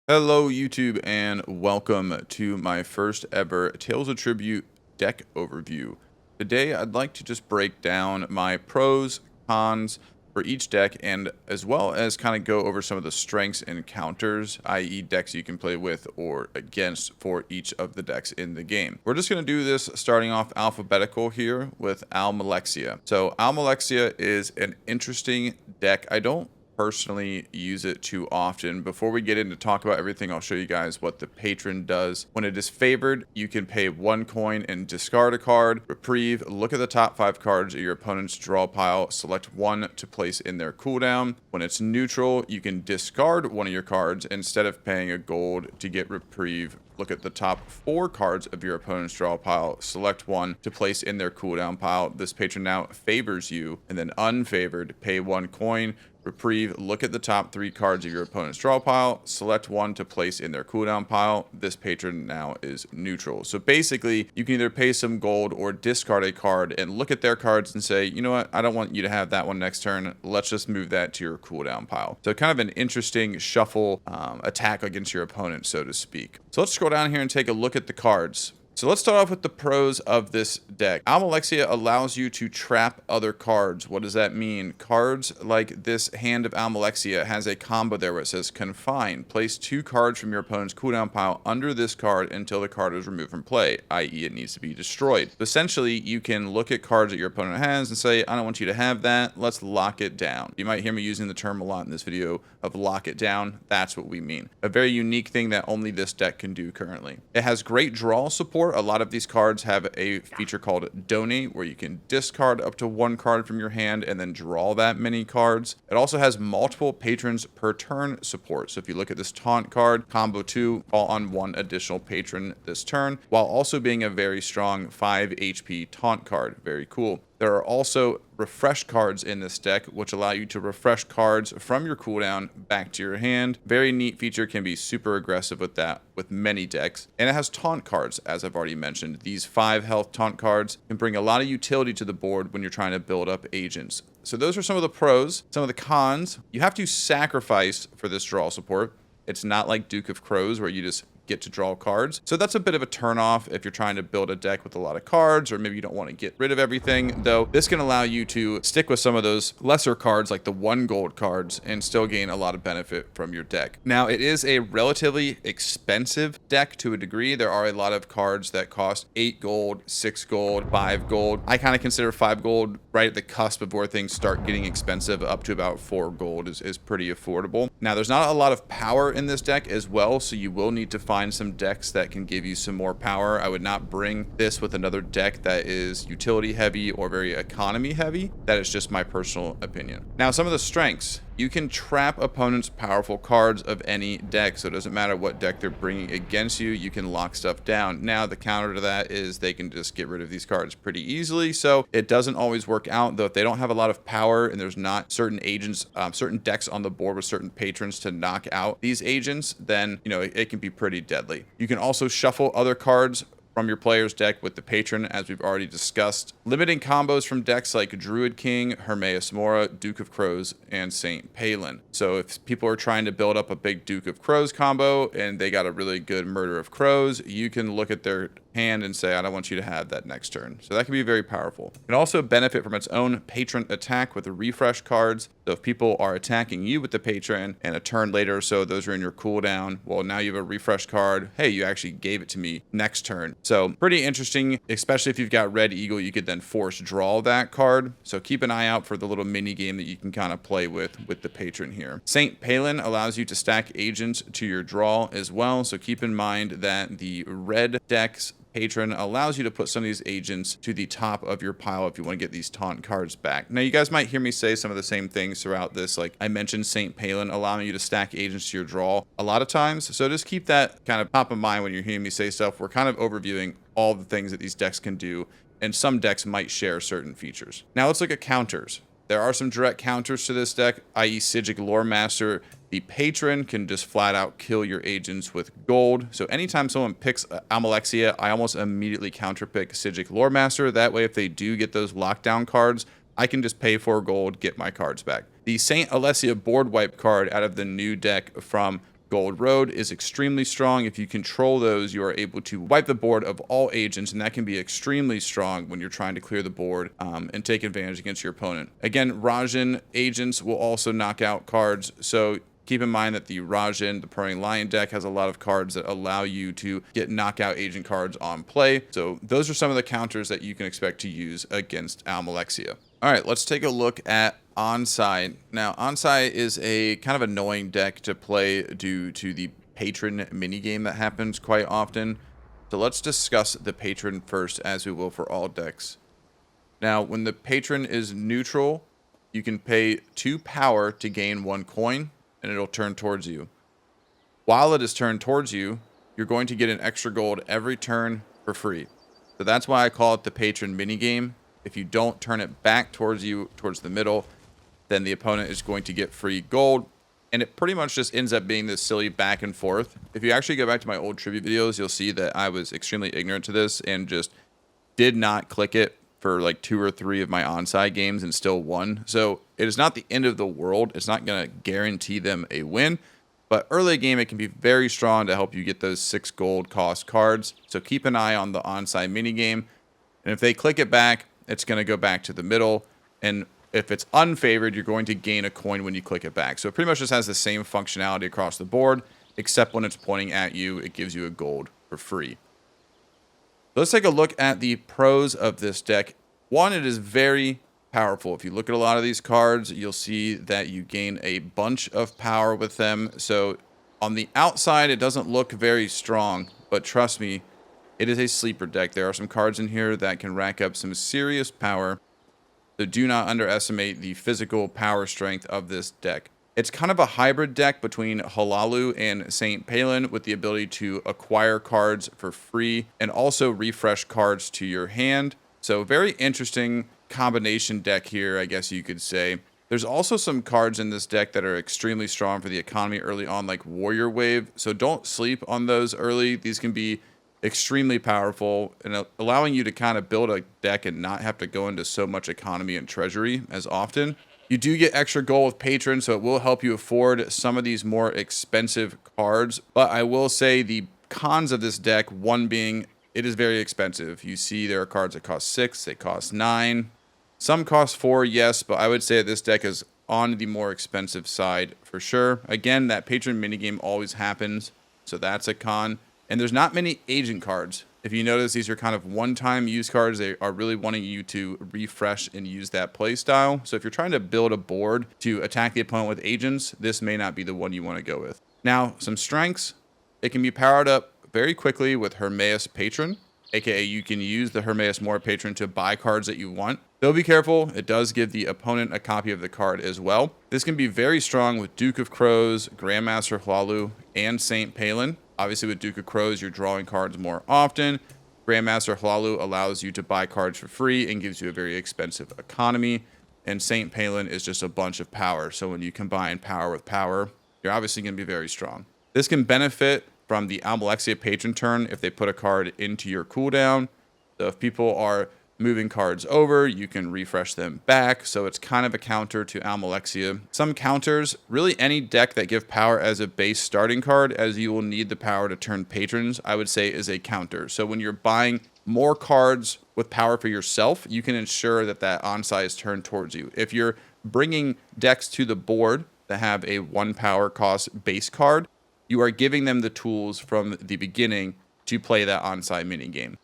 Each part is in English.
Hello YouTube and welcome to my first ever Tales of Tribute deck overview. Today I'd like to just break down my pros, cons for each deck and as well as kind of go over some of the strengths and counters, i.e. decks you can play with or against for each of the decks in the game. We're just going to do this starting off alphabetical here with Almalexia. So Almalexia is an interesting deck. I don't personally use it too often. Before we get into talk about everything, I'll show you guys what the patron does. When it is favored, you can pay 1 coin and discard a card. Reprieve, look at the top 5 cards of your opponent's draw pile, select 1 to place in their cooldown. When it's neutral, you can discard one of your cards instead of paying a gold to get reprieve. Look at the top 4 cards of your opponent's draw pile, select 1 to place in their cooldown pile. This patron now favors you, and then unfavored, pay 1 coin. Reprieve, look at the top 3 cards of your opponent's draw pile, select 1 to place in their cooldown pile. This patron now is neutral. So basically, you can either pay some gold or discard a card and look at their cards and say, you know what, I don't want you to have that one next turn. Let's just move that to your cooldown pile. So kind of an interesting shuffle attack against your opponent, so to speak. So let's scroll down here and take a look at the cards. So let's start off with the pros of this deck. Almalexia allows you to trap other cards. What does that mean? Cards like this Hand of Almalexia has a combo there where it says Confine. Place 2 cards from your opponent's cooldown pile under this card until the card is removed from play, i.e. it needs to be destroyed. So essentially, you can look at cards that your opponent has and say, I don't want you to have that. Let's lock it down. You might hear me using the term a lot in this video of lock it down. That's what we mean. A very unique thing that only this deck can do currently. It has great draw support. A lot of these cards have a feature called Donate, where you can discard up to 1 card from your hand and then draw that many cards. It also has multiple patrons per turn support. So if you look at this Taunt card, combo 2, call on 1 additional patron this turn, while also being a very strong 5 HP Taunt card. Very cool. There are also refresh cards in this deck, which allow you to refresh cards from your cooldown back to your hand. Very neat feature, can be super aggressive with that with many decks. And it has taunt cards, as I've already mentioned. These 5 health taunt cards can bring a lot of utility to the board when you're trying to build up agents. So those are some of the pros. Some of the cons: you have to sacrifice for this draw support. It's not like Duke of Crows where you just get to draw cards. So that's a bit of a turnoff if you're trying to build a deck with a lot of cards, or maybe you don't want to get rid of everything, though this can allow you to stick with some of those lesser cards like the 1 gold cards and still gain a lot of benefit from your deck. Now, it is a relatively expensive deck to a degree. There are a lot of cards that cost 8 gold, 6 gold, 5 gold. I kind of consider 5 gold right at the cusp of where things start getting expensive. Up to about 4 gold is pretty affordable. Now, there's not a lot of power in this deck as well, so you will need to find some decks that can give you some more power. I would not bring this with another deck that is utility heavy or very economy heavy. That is just my personal opinion. Now, some of the strengths: you can trap opponents' powerful cards of any deck, so it doesn't matter what deck they're bringing against you, you can lock stuff down. Now, the counter to that is they can just get rid of these cards pretty easily, so it doesn't always work out, though. If they don't have a lot of power and there's not certain agents, certain decks on the board with certain patrons to knock out these agents, then, you know, it can be pretty deadly. You can also shuffle other cards from your player's deck with the patron, as we've already discussed, limiting combos from decks like Druid King, Hermaeus Mora, Duke of Crows, and Saint Pelin. So if people are trying to build up a big Duke of Crows combo and they got a really good Murder of Crows, you can look at their hand and say, I don't want you to have that next turn. So that can be very powerful. It can also benefit from its own patron attack with the refresh cards. So if people are attacking you with the patron and a turn later or so, those are in your cooldown, well, now you have a refresh card. Hey, you actually gave it to me next turn. So pretty interesting, especially if you've got Red Eagle, you could then force draw that card. So keep an eye out for the little mini game that you can kind of play with the patron here. Saint Pelin allows you to stack agents to your draw as well. So keep in mind that the red decks patron allows you to put some of these agents to the top of your pile if you want to get these taunt cards back. Now, you guys might hear me say some of the same things throughout this. Like I mentioned Saint Pelin allowing you to stack agents to your draw a lot of times. So just keep that kind of top of mind when you're hearing me say stuff. We're kind of overviewing all the things that these decks can do, and some decks might share certain features. Now let's look at counters. There are some direct counters to this deck, i.e. Psijic Lore Master. The patron can just flat out kill your agents with gold. So anytime someone picks Almalexia, I almost immediately counterpick Psijic Lore Master. That way, if they do get those lockdown cards, I can just pay 4 gold, get my cards back. The Saint Alessia board wipe card out of the new deck from Gold Road is extremely strong. If you control those, you are able to wipe the board of all agents, and that can be extremely strong when you're trying to clear the board and take advantage against your opponent. Again, Rajhin agents will also knock out cards, so keep in mind that the Rajhin, the Purring Lion deck, has a lot of cards that allow you to get knockout agent cards on play. So those are some of the counters that you can expect to use against Almalexia. All right, let's take a look at Ansei. Now, Ansei is a kind of annoying deck to play due to the patron minigame that happens quite often. So let's discuss the patron first, as we will for all decks. Now, when the patron is neutral, you can pay 2 power to gain 1 coin, and it'll turn towards you. While it is turned towards you, you're going to get an extra gold every turn for free. So that's why I call it the patron minigame. If you don't turn it back towards you, towards the middle, then the opponent is going to get free gold. And it pretty much just ends up being this silly back and forth. If you actually go back to my old tribute videos, you'll see that I was extremely ignorant to this and just did not click it for like 2 or 3 of my Ansei games and still won. So it is not the end of the world. It's not going to guarantee them a win. But early game, it can be very strong to help you get those 6 gold cost cards. So keep an eye on the Ansei minigame. And if they click it back, it's going to go back to the middle. And if it's unfavored, you're going to gain a coin when you click it back. So it pretty much just has the same functionality across the board, except when it's pointing at you, it gives you a gold for free. Let's take a look at the pros of this deck. One, it is very powerful. If you look at a lot of these cards, you'll see that you gain a bunch of power with them. So on the outside, it doesn't look very strong, but trust me, it is a sleeper deck. There are some cards in here that can rack up some serious power. So do not underestimate the physical power strength of this deck. It's kind of a hybrid deck between Hlaalu and St. Pelin, with the ability to acquire cards for free and also refresh cards to your hand. So very interesting combination deck here, I guess you could say. There's also some cards in this deck that are extremely strong for the economy early on, like Warrior Wave. So don't sleep on those early. These can be extremely powerful and allowing you to kind of build a deck and not have to go into so much economy and treasury as often. You do get extra gold with patron, so it will help you afford some of these more expensive cards. But I will say the cons of this deck, one being it is very expensive. You see there are cards that cost 6, they cost 9. Some cost 4, yes, but I would say this deck is on the more expensive side for sure. Again, that patron minigame always happens, so that's a con. And there's not many agent cards. If you notice, these are kind of one-time use cards. They are really wanting you to refresh and use that play style. So if you're trying to build a board to attack the opponent with agents, this may not be the one you want to go with. Now, some strengths. It can be powered up very quickly with Hermaeus Patron, aka you can use the Hermaeus Mora Patron to buy cards that you want. Though be careful, it does give the opponent a copy of the card as well. This can be very strong with Duke of Crows, Grandmaster Hlaalu, and St. Pelin. Obviously, with Duke of Crows, you're drawing cards more often. Grandmaster Hlaalu allows you to buy cards for free and gives you a very expensive economy. And St. Pelin is just a bunch of power. So when you combine power with power, you're obviously going to be very strong. This can benefit from the Almalexia patron turn if they put a card into your cooldown. So if people are moving cards over, you can refresh them back. So it's kind of a counter to Almalexia. Some counters, really any deck that give power as a base starting card, as you will need the power to turn patrons, I would say is a counter. So when you're buying more cards with power for yourself, you can ensure that that Ansei is turned towards you. If you're bringing decks to the board that have a 1 power cost base card, you are giving them the tools from the beginning to play that Ansei minigame.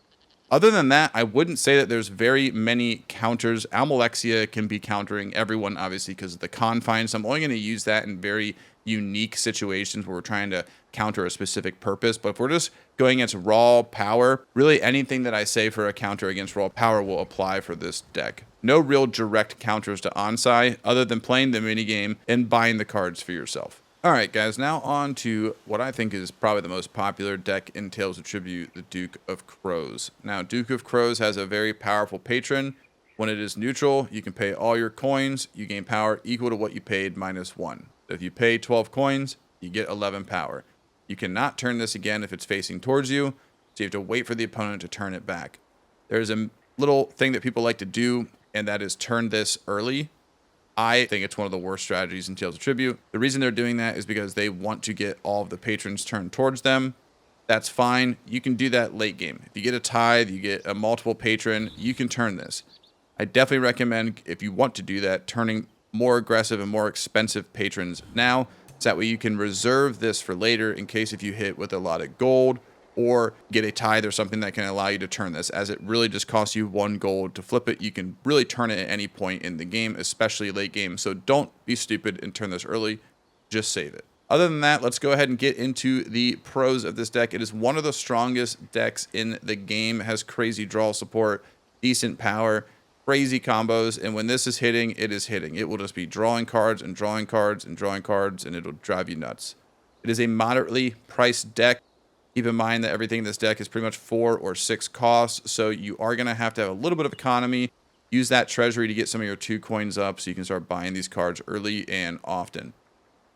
Other than that, I wouldn't say that there's very many counters. Almalexia can be countering everyone, obviously, because of the confines. So I'm only going to use that in very unique situations where we're trying to counter a specific purpose. But if we're just going against raw power, really anything that I say for a counter against raw power will apply for this deck. No real direct counters to Ansei other than playing the minigame and buying the cards for yourself. All right, guys, now on to what I think is probably the most popular deck in Tales of Tribute, the Duke of Crows. Now, Duke of Crows has a very powerful patron. When it is neutral, you can pay all your coins. You gain power equal to what you paid minus 1. If you pay 12 coins, you get 11 power. You cannot turn this again if it's facing towards you, so you have to wait for the opponent to turn it back. There's a little thing that people like to do, and that is turn this early. I think it's one of the worst strategies in Tales of Tribute. The reason they're doing that is because they want to get all of the patrons turned towards them. That's fine. You can do that late game. If you get a tithe, you get a multiple patron, you can turn this. I definitely recommend, if you want to do that, turning more aggressive and more expensive patrons now. So that way you can reserve this for later in case if you hit with a lot of gold or get a tithe or something that can allow you to turn this, as it really just costs you 1 gold to flip it. You can really turn it at any point in the game, especially late game. So don't be stupid and turn this early. Just save it. Other than that, let's go ahead and get into the pros of this deck. It is one of the strongest decks in the game. It has crazy draw support, decent power, crazy combos, and when this is hitting, it is hitting. It will just be drawing cards and drawing cards and drawing cards, and it'll drive you nuts. It is a moderately priced deck. Keep in mind that everything in this deck is pretty much 4 or 6 costs, so you are going to have a little bit of economy. Use that treasury to get some of your 2 coins up so you can start buying these cards early and often.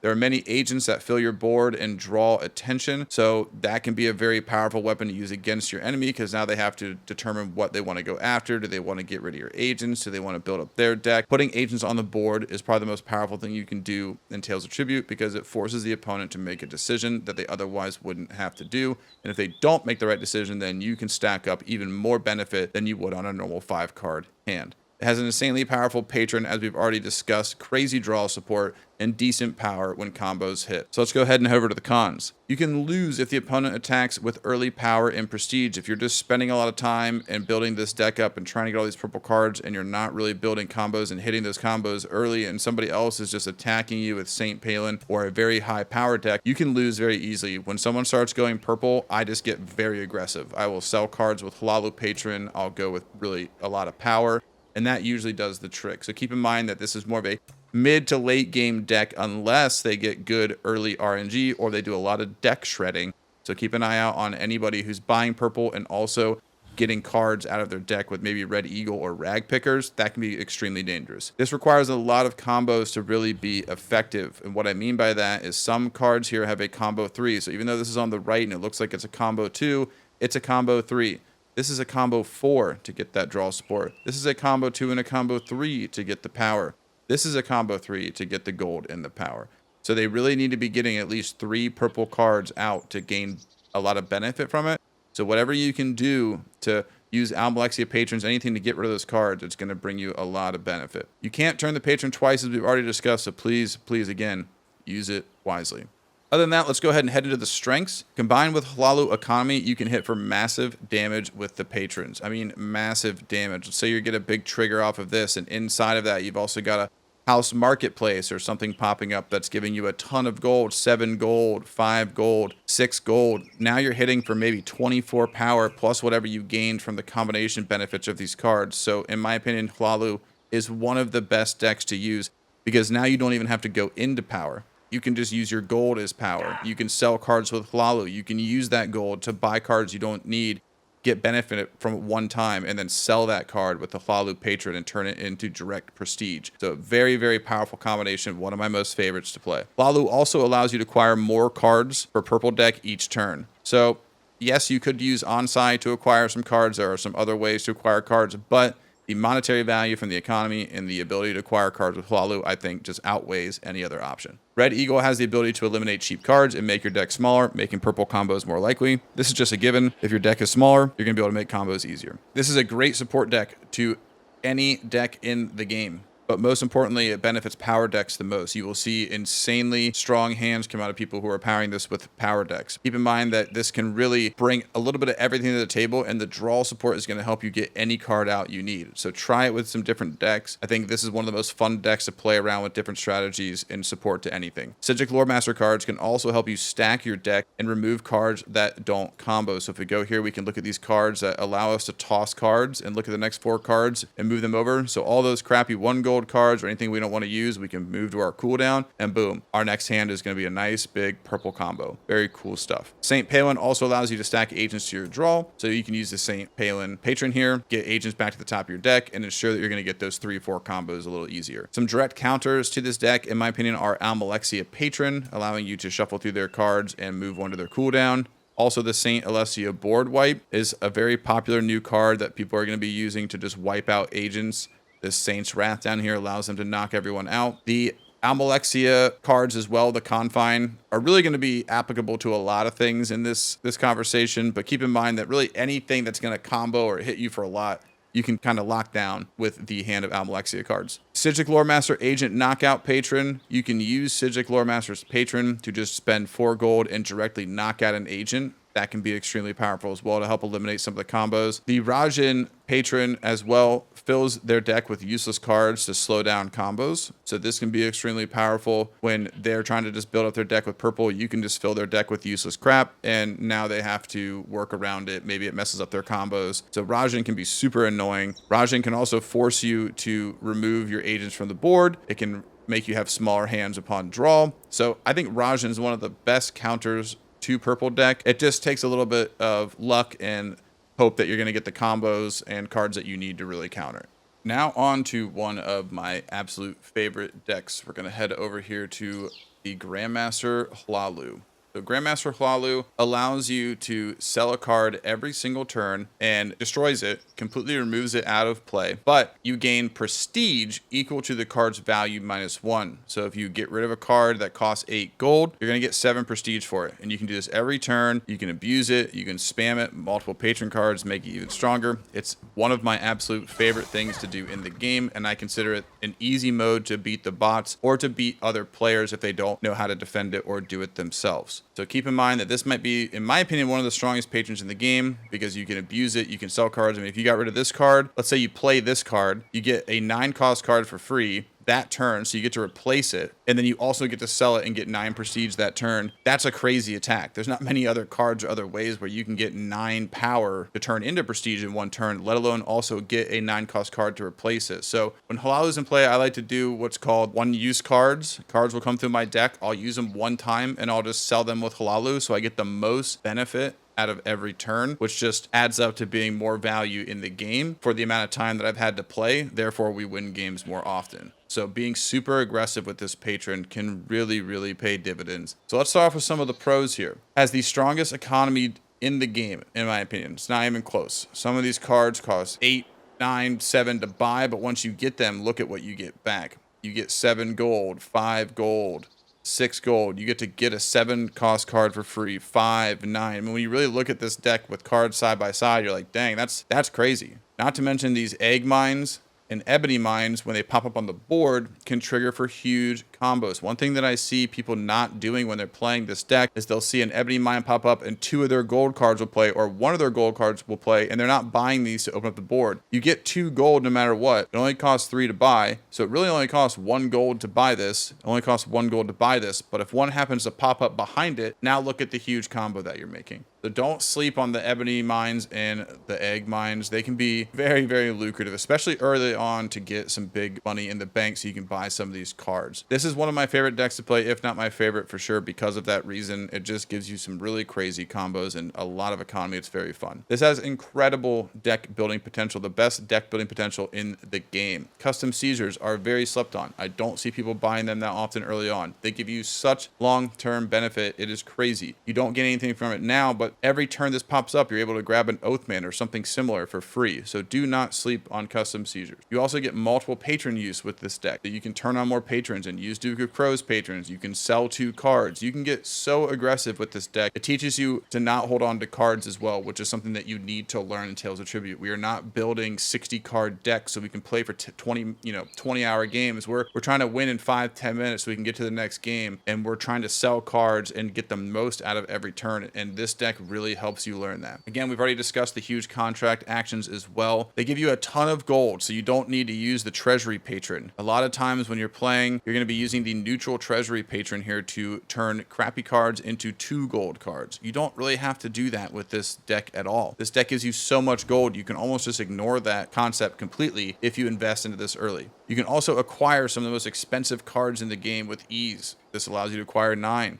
There are many agents that fill your board and draw attention, so that can be a very powerful weapon to use against your enemy, because now they have to determine what they want to go after. Do they want to get rid of your agents? Do they want to build up their deck? Putting agents on the board is probably the most powerful thing you can do in Tales of Tribute, because it forces the opponent to make a decision that they otherwise wouldn't have to do. And if they don't make the right decision, then you can stack up even more benefit than you would on a normal 5-card hand. It has an insanely powerful patron, as we've already discussed, crazy draw support, and decent power when combos hit. So let's go ahead and head over to the cons. You can lose if the opponent attacks with early power and prestige. If you're just spending a lot of time and building this deck up and trying to get all these purple cards, and you're not really building combos and hitting those combos early, and somebody else is just attacking you with Saint Pelin or a very high power deck, you can lose very easily. When someone starts going purple, I just get very aggressive. I will sell cards with Hlaalu patron. I'll go with really a lot of power, and that usually does the trick. So keep in mind that this is more of a mid to late game deck unless they get good early RNG or they do a lot of deck shredding. So keep an eye out on anybody who's buying purple and also getting cards out of their deck with maybe Red Eagle or Rag Pickers. That can be extremely dangerous. This requires a lot of combos to really be effective. And what I mean by that is some cards here have a combo 3. So even though this is on the right and it looks like it's a combo 2, it's a combo 3. This is a combo 4 to get that draw support. This is a combo 2 and a combo 3 to get the power. This is a combo 3 to get the gold and the power. So they really need to be getting at least 3 purple cards out to gain a lot of benefit from it. So whatever you can do to use Almalexia patrons, anything to get rid of those cards, it's going to bring you a lot of benefit. You can't turn the patron twice, as we've already discussed, so please, again, use it wisely. Other than that, let's go ahead and head into the strengths. Combined with Hlaalu economy, you can hit for massive damage with the patrons. I mean, massive damage. Let's say you get a big trigger off of this, and inside of that, you've also got a house marketplace or something popping up that's giving you a ton of gold, 7 gold, 5 gold, 6 gold. Now you're hitting for maybe 24 power plus whatever you gained from the combination benefits of these cards. So in my opinion, Hlaalu is one of the best decks to use, because now you don't even have to go into power. You can just use your gold as power. You can sell cards with Hlaalu. You can use that gold to buy cards you don't need, get benefit from it one time, and then sell that card with the Hlaalu patron and turn it into direct prestige. So very, very powerful combination. One of my most favorites to play. Hlaalu also allows you to acquire more cards for purple deck each turn. So yes, you could use Ansei to acquire some cards. There are some other ways to acquire cards, but the monetary value from the economy and the ability to acquire cards with Hlaalu, I think, just outweighs any other option. Red Eagle has the ability to eliminate cheap cards and make your deck smaller, making purple combos more likely. This is just a given. If your deck is smaller, you're going to be able to make combos easier. This is a great support deck to any deck in the game. But most importantly, it benefits power decks the most. You will see insanely strong hands come out of people who are powering this with power decks. Keep in mind that this can really bring a little bit of everything to the table, and the draw support is going to help you get any card out you need. So try it with some different decks. I think this is one of the most fun decks to play around with different strategies and support to anything. Psijic Lore Master cards can also help you stack your deck and remove cards that don't combo. So if we go here, we can look at these cards that allow us to toss cards and look at the next 4 cards and move them over. So all those crappy 1 gold cards or anything we don't want to use, we can move to our cooldown, and boom, our next hand is going to be a nice big purple combo. Very cool stuff. Saint Pelin also allows you to stack agents to your draw, so you can use the Saint Pelin patron here, get agents back to the top of your deck, and ensure that you're going to get those 3-4 combos a little easier. Some direct counters to this deck, in my opinion, are Almalexia patron, allowing you to shuffle through their cards and move one to their cooldown. Also, the Saint Alessia board wipe is a very popular new card that people are going to be using to just wipe out agents This Saint's Wrath down here allows them to knock everyone out. The Almalexia cards as well, the Confine, are really going to be applicable to a lot of things in this conversation, but keep in mind that really anything that's going to combo or hit you for a lot, you can kind of lock down with the hand of Almalexia cards. Psijic Lore Master Agent Knockout Patron. You can use Psijic Lore Master's Patron to just spend 4 gold and directly knock out an agent. That can be extremely powerful as well to help eliminate some of the combos. The Rajhin Patron as well fills their deck with useless cards to slow down combos. So this can be extremely powerful when they're trying to just build up their deck with purple. You can just fill their deck with useless crap, and now they have to work around it. Maybe it messes up their combos. So Rajhin can be super annoying. Rajhin can also force you to remove your agents from the board. It can make you have smaller hands upon draw. So I think Rajhin is one of the best counters to purple deck. It just takes a little bit of luck and hope that you're going to get the combos and cards that you need to really counter it. Now on to one of my absolute favorite decks. We're going to head over here to the Grandmaster Hlaalu. So Grandmaster Hlaalu allows you to sell a card every single turn and destroys it, completely removes it out of play, but you gain prestige equal to the card's value -1. So if you get rid of a card that costs 8 gold, you're going to get 7 prestige for it. And you can do this every turn. You can abuse it. You can spam it. Multiple patron cards make it even stronger. It's one of my absolute favorite things to do in the game, and I consider it an easy mode to beat the bots or to beat other players if they don't know how to defend it or do it themselves. So keep in mind that this might be, in my opinion, one of the strongest patrons in the game because you can abuse it, you can sell cards. I mean, if you got rid of this card, let's say you play this card, you get a 9-cost card for free that turn, so you get to replace it, and then you also get to sell it and get 9 prestige that turn. That's a crazy attack. There's not many other cards or other ways where you can get 9 power to turn into prestige in one turn, let alone also get a 9-cost card to replace it. So when Hlaalu's in play, I like to do what's called one-use cards. Cards will come through my deck. I'll use them one time, and I'll just sell them with Hlaalu, so I get the most benefit out of every turn, which just adds up to being more value in the game for the amount of time that I've had to play. Therefore, we win games more often. So being super aggressive with this patron can really, really pay dividends. So let's start off with some of the pros here. Has the strongest economy in the game, in my opinion. It's not even close. Some of these cards cost 8, 9, 7 to buy, but once you get them, look at what you get back. You get 7 gold, 5 gold, 6 gold. You get to get a 7-cost card for free, 5, 9. I mean, when you really look at this deck with cards side by side, you're like, dang, that's crazy. Not to mention these egg mines and ebony mines, when they pop up on the board, can trigger for huge combos. One thing that I see people not doing when they're playing this deck is they'll see an ebony mine pop up and 2 of their gold cards will play, or 1 of their gold cards will play, and they're not buying these to open up the board. You get 2 gold no matter what. It only costs 3 to buy, so it really only costs 1 gold to buy this. It only costs 1 gold to buy this, but if 1 happens to pop up behind it, now look at the huge combo that you're making. So don't sleep on the ebony mines and the egg mines. They can be very, very lucrative, especially early on, to get some big money in the bank so you can buy some of these cards. This is one of my favorite decks to play, if not my favorite for sure, because of that reason. It just gives you some really crazy combos and a lot of economy. It's very fun. This has incredible deck building potential, the best deck building potential in the game. Custom seizures are very slept on. I don't see people buying them that often early on. They give you such long-term benefit. It is crazy. You don't get anything from it now, but every turn this pops up, you're able to grab an Oathman or something similar for free. So do not sleep on custom seizures. You also get multiple patron use with this deck. You can turn on more patrons and use Duke of Crow's patrons. You can sell 2 cards. You can get so aggressive with this deck. It teaches you to not hold on to cards as well, which is something that you need to learn in Tales of Tribute. We are not building 60 card decks so we can play for 20-hour games. We're trying to win in 5-10 minutes so we can get to the next game, and we're trying to sell cards and get the most out of every turn, and this deck really helps you learn that. Again, we've already discussed the huge contract actions as well. They give you a ton of gold, so you don't need to use the treasury patron. A lot of times when you're playing, you're going to be using the neutral treasury patron here to turn crappy cards into 2 gold cards. You don't really have to do that with this deck at all. This deck gives you so much gold, you can almost just ignore that concept completely if you invest into this early. You can also acquire some of the most expensive cards in the game with ease. This allows you to acquire 9,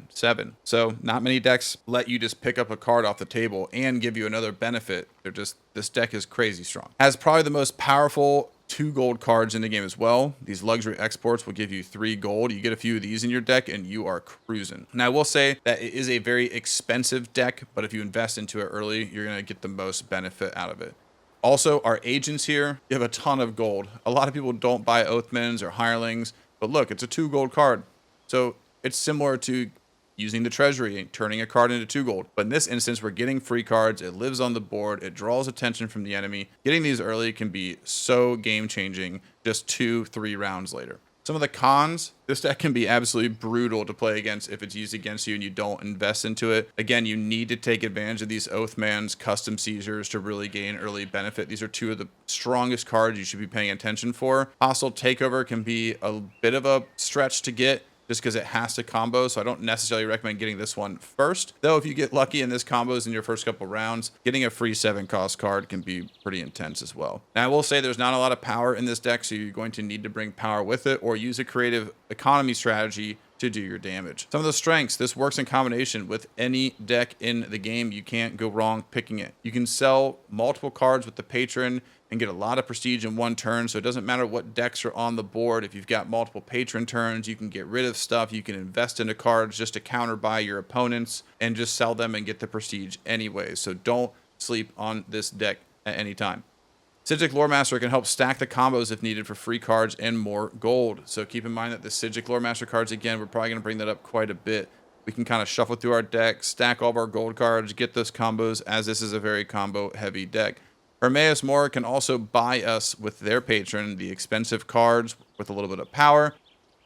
7. So not many decks let you just pick up a card off the table and give you another benefit. This deck is crazy strong. Has probably the most powerful 2 gold cards in the game as well. These luxury exports will give you 3 gold. You get a few of these in your deck and you are cruising. Now I will say that it is a very expensive deck, but if you invest into it early, you're going to get the most benefit out of it. Also, our agents here give a ton of gold. A lot of people don't buy Oathmans or Hirelings, but look, it's a 2 gold card. So it's similar to using the treasury and turning a card into 2 gold. But in this instance, we're getting free cards. It lives on the board. It draws attention from the enemy. Getting these early can be so game changing just 2-3 rounds later. Some of the cons, this deck can be absolutely brutal to play against if it's used against you and you don't invest into it. Again, you need to take advantage of these Oathman's custom seizures to really gain early benefit. These are 2 of the strongest cards you should be paying attention for. Hostile Takeover can be a bit of a stretch to get, just because it has to combo, so I don't necessarily recommend getting this one first. Though if you get lucky and this combos in your first couple rounds, getting a free 7 cost card can be pretty intense as well. Now I will say there's not a lot of power in this deck, so you're going to need to bring power with it or use a creative economy strategy to do your damage. Some of the strengths, this works in combination with any deck in the game. You can't go wrong picking it. You can sell multiple cards with the patron and get a lot of prestige in one turn, so it doesn't matter what decks are on the board. If you've got multiple patron turns, you can get rid of stuff. You can invest into cards just to counter buy your opponents and just sell them and get the prestige anyway. So don't sleep on this deck at any time. Psijic Lore Master can help stack the combos if needed for free cards and more gold. So keep in mind that the Psijic Lore Master cards, again, we're probably going to bring that up quite a bit. We can kind of shuffle through our deck, stack all of our gold cards, get those combos, as this is a very combo heavy deck. Hermaeus Mora can also buy us with their patron the expensive cards with a little bit of power.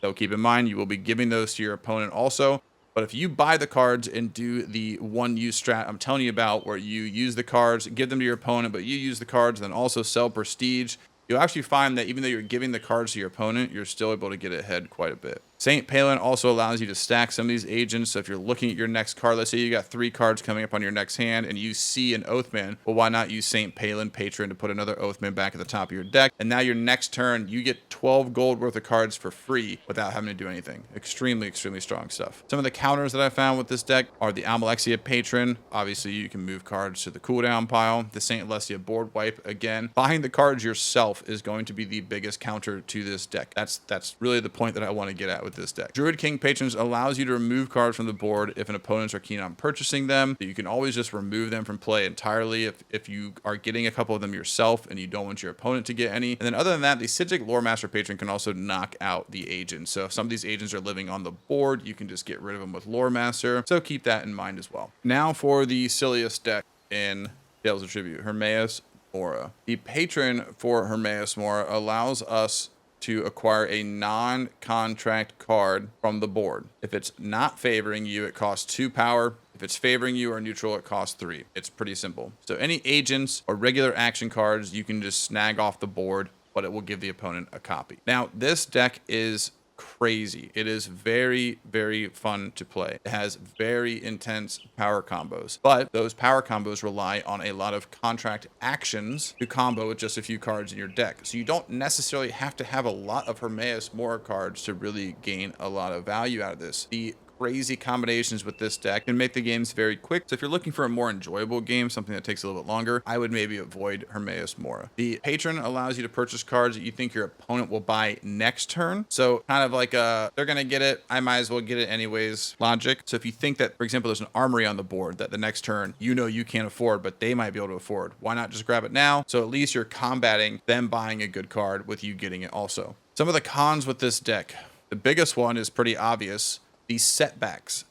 So keep in mind, you will be giving those to your opponent also. But if you buy the cards and do the one use strat I'm telling you about, where you use the cards, give them to your opponent, but you use the cards, then also sell prestige, you'll actually find that even though you're giving the cards to your opponent, you're still able to get ahead quite a bit. Saint Pelin also allows you to stack some of these agents. So if you're looking at your next card, let's say you got 3 cards coming up on your next hand and you see an Oathman, well, why not use Saint Pelin Patron to put another Oathman back at the top of your deck? And now your next turn, you get 12 gold worth of cards for free without having to do anything. Extremely, extremely strong stuff. Some of the counters that I found with this deck are the Almalexia Patron. Obviously, you can move cards to the cooldown pile. The Saint Alessia board wipe again. Buying the cards yourself is going to be the biggest counter to this deck. That's really the point that I want to get at with this deck. Druid King Patrons allows you to remove cards from the board if an opponents are keen on purchasing them. You can always just remove them from play entirely if you are getting a couple of them yourself and you don't want your opponent to get any. And then other than that, the Psijic Lore Master Patron can also knock out the agents. So if some of these agents are living on the board, you can just get rid of them with Lore Master. So keep that in mind as well. Now for the silliest deck in Tales of Tribute, Hermaeus Mora. The patron for Hermaeus Mora allows us to acquire a non-contract card from the board. If it's not favoring you, it costs 2 power. If it's favoring you or neutral, it costs 3. It's pretty simple. So any agents or regular action cards, you can just snag off the board, but it will give the opponent a copy. Now, this deck is crazy. It is very, very fun to play. It has very intense power combos, but those power combos rely on a lot of contract actions to combo with just a few cards in your deck. So you don't necessarily have to have a lot of Hermaeus Mora cards to really gain a lot of value out of this. The crazy combinations with this deck can make the games very quick. So if you're looking for a more enjoyable game, something that takes a little bit longer, I would maybe avoid Hermaeus Mora. The patron allows you to purchase cards that you think your opponent will buy next turn. So kind of like they're gonna get it, I might as well get it anyways logic. So if you think that, for example, there's an armory on the board that the next turn you know you can't afford, but they might be able to afford, why not just grab it now? So at least you're combating them buying a good card with you getting it also. Some of the cons with this deck, the biggest one is pretty obvious. These setbacks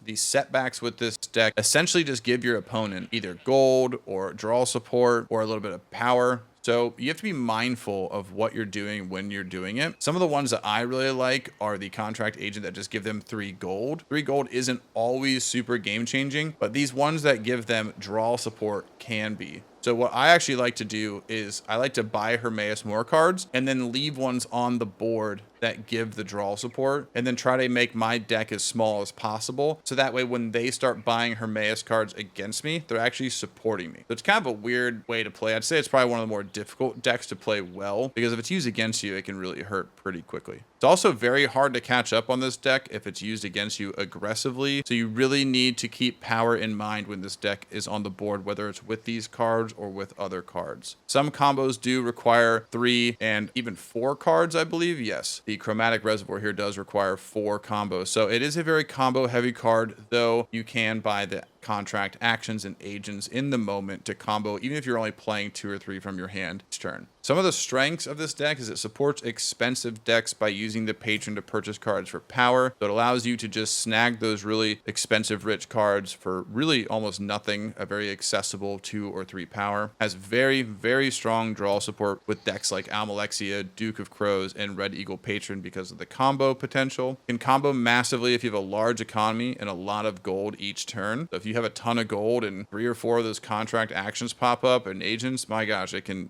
with this deck essentially just give your opponent either gold or draw support or a little bit of power. So you have to be mindful of what you're doing when you're doing it. Some of the ones that I really like are the contract agent that just give them 3 gold. 3 gold isn't always super game changing, but these ones that give them draw support can be. So what I actually like to do is I like to buy Hermaeus Mora cards and then leave ones on the board that give the draw support and then try to make my deck as small as possible. So that way when they start buying Hermaeus cards against me, they're actually supporting me. So it's kind of a weird way to play. I'd say it's probably one of the more difficult decks to play well because if it's used against you, it can really hurt pretty quickly. It's also very hard to catch up on this deck if it's used against you aggressively. So you really need to keep power in mind when this deck is on the board, whether it's with these cards or with other cards. Some combos do require 3 and even 4 cards, I believe. Yes, the Chromatic Reservoir here does require 4 combos. So it is a very combo heavy card, though you can buy the contract actions and agents in the moment to combo, even if you're only playing 2 or 3 from your hand each turn. Some of the strengths of this deck is it supports expensive decks by using the patron to purchase cards for power. So it allows you to just snag those really expensive rich cards for really almost nothing, a very accessible 2 or 3 power. Has very, very strong draw support with decks like Almalexia, Duke of Crows, and Red Eagle Patron because of the combo potential. Can combo massively if you have a large economy and a lot of gold each turn. So if you have a ton of gold and 3 or 4 of those contract actions pop up and agents, my gosh, it can,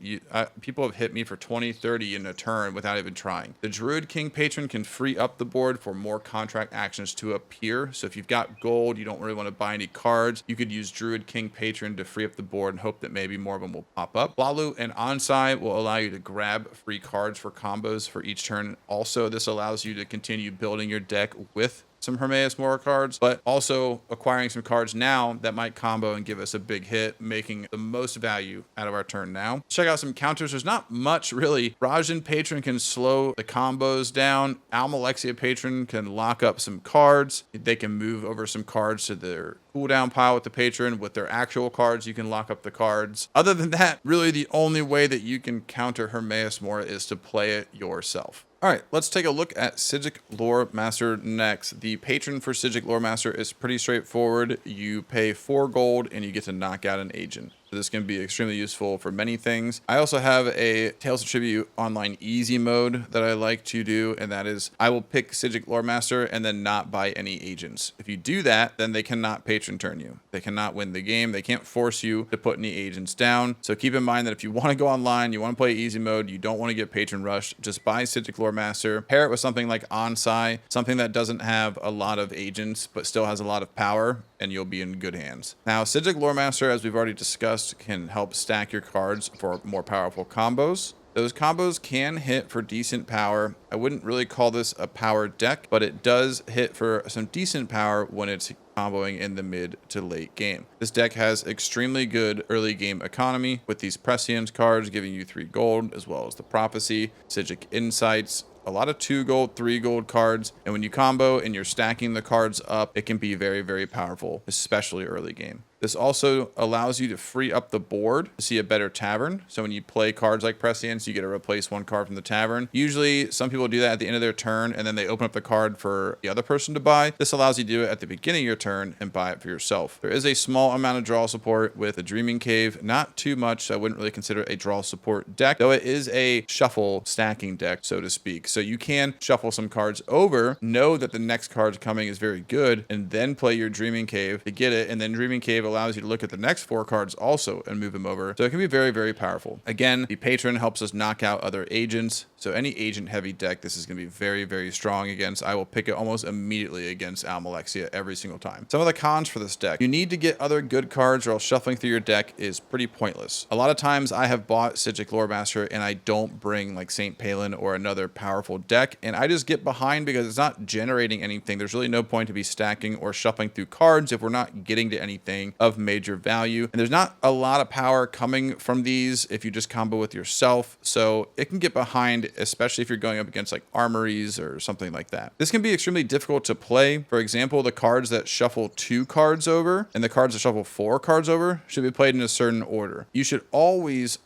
people have hit me for 20, 30 in a turn without even trying. The Druid King Patron can free up the board for more contract actions to appear. So if you've got gold, you don't really want to buy any cards, you could use Druid King Patron to free up the board and hope that maybe more of them will pop up. Hlaalu and Ansei will allow you to grab free cards for combos for each turn. Also, this allows you to continue building your deck with some Hermaeus Mora cards, but also acquiring some cards now that might combo and give us a big hit, making the most value out of our turn now. Let's check out some counters. There's not much really. Rajhin Patron can slow the combos down. Almalexia Patron can lock up some cards. They can move over some cards to their cooldown pile with the patron. With their actual cards, you can lock up the cards. Other than that, really the only way that you can counter Hermaeus Mora is to play it yourself. All right, let's take a look at Psijic Lore Master next. The patron for Psijic Lore Master is pretty straightforward. You pay 4 gold and you get to knock out an agent. So this can be extremely useful for many things. I also have a Tales of Tribute online easy mode that I like to do, and that is I will pick Psijic Lore Master and then not buy any agents. If you do that, then they cannot patron turn you. They cannot win the game. They can't force you to put any agents down. So keep in mind that if you want to go online, you want to play easy mode, you don't want to get patron rushed, just buy Psijic Lore Master, pair it with something like Ansei, something that doesn't have a lot of agents but still has a lot of power, and you'll be in good hands. Now, Psijic Lore Master, as we've already discussed, can help stack your cards for more powerful combos. Those combos can hit for decent power. I wouldn't really call this a power deck, but it does hit for some decent power when it's comboing in the mid to late game. This deck has extremely good early game economy with these Prescience cards giving you 3 gold, as well as the Prophecy, Psijic Insights, a lot of 2 gold, 3 gold cards. And when you combo and you're stacking the cards up, it can be very, very powerful, especially early game. This also allows you to free up the board to see a better tavern. So when you play cards like Prescience, you get to replace 1 card from the tavern. Usually some people do that at the end of their turn and then they open up the card for the other person to buy. This allows you to do it at the beginning of your turn and buy it for yourself. There is a small amount of draw support with the Dreaming Cave, not too much. So I wouldn't really consider it a draw support deck, though it is a shuffle stacking deck, so to speak. So you can shuffle some cards over, know that the next card coming is very good, and then play your Dreaming Cave to get it. And then Dreaming Cave allows you to look at the next 4 cards also and move them over. So it can be very, very powerful. Again, the patron helps us knock out other agents. So any agent heavy deck, this is going to be very, very strong against. I will pick it almost immediately against Almalexia every single time. Some of the cons for this deck: you need to get other good cards or else shuffling through your deck is pretty pointless. A lot of times I have bought Psijic Lore Master and I don't bring like St. Pelin or another powerful deck, and I just get behind because it's not generating anything. There's really no point to be stacking or shuffling through cards if we're not getting to anything of major value. And there's not a lot of power coming from these if you just combo with yourself. So it can get behind, especially if you're going up against like armories or something like that. This can be extremely difficult to play. For example, the cards that shuffle 2 cards over and the cards that shuffle 4 cards over should be played in a certain order. You should always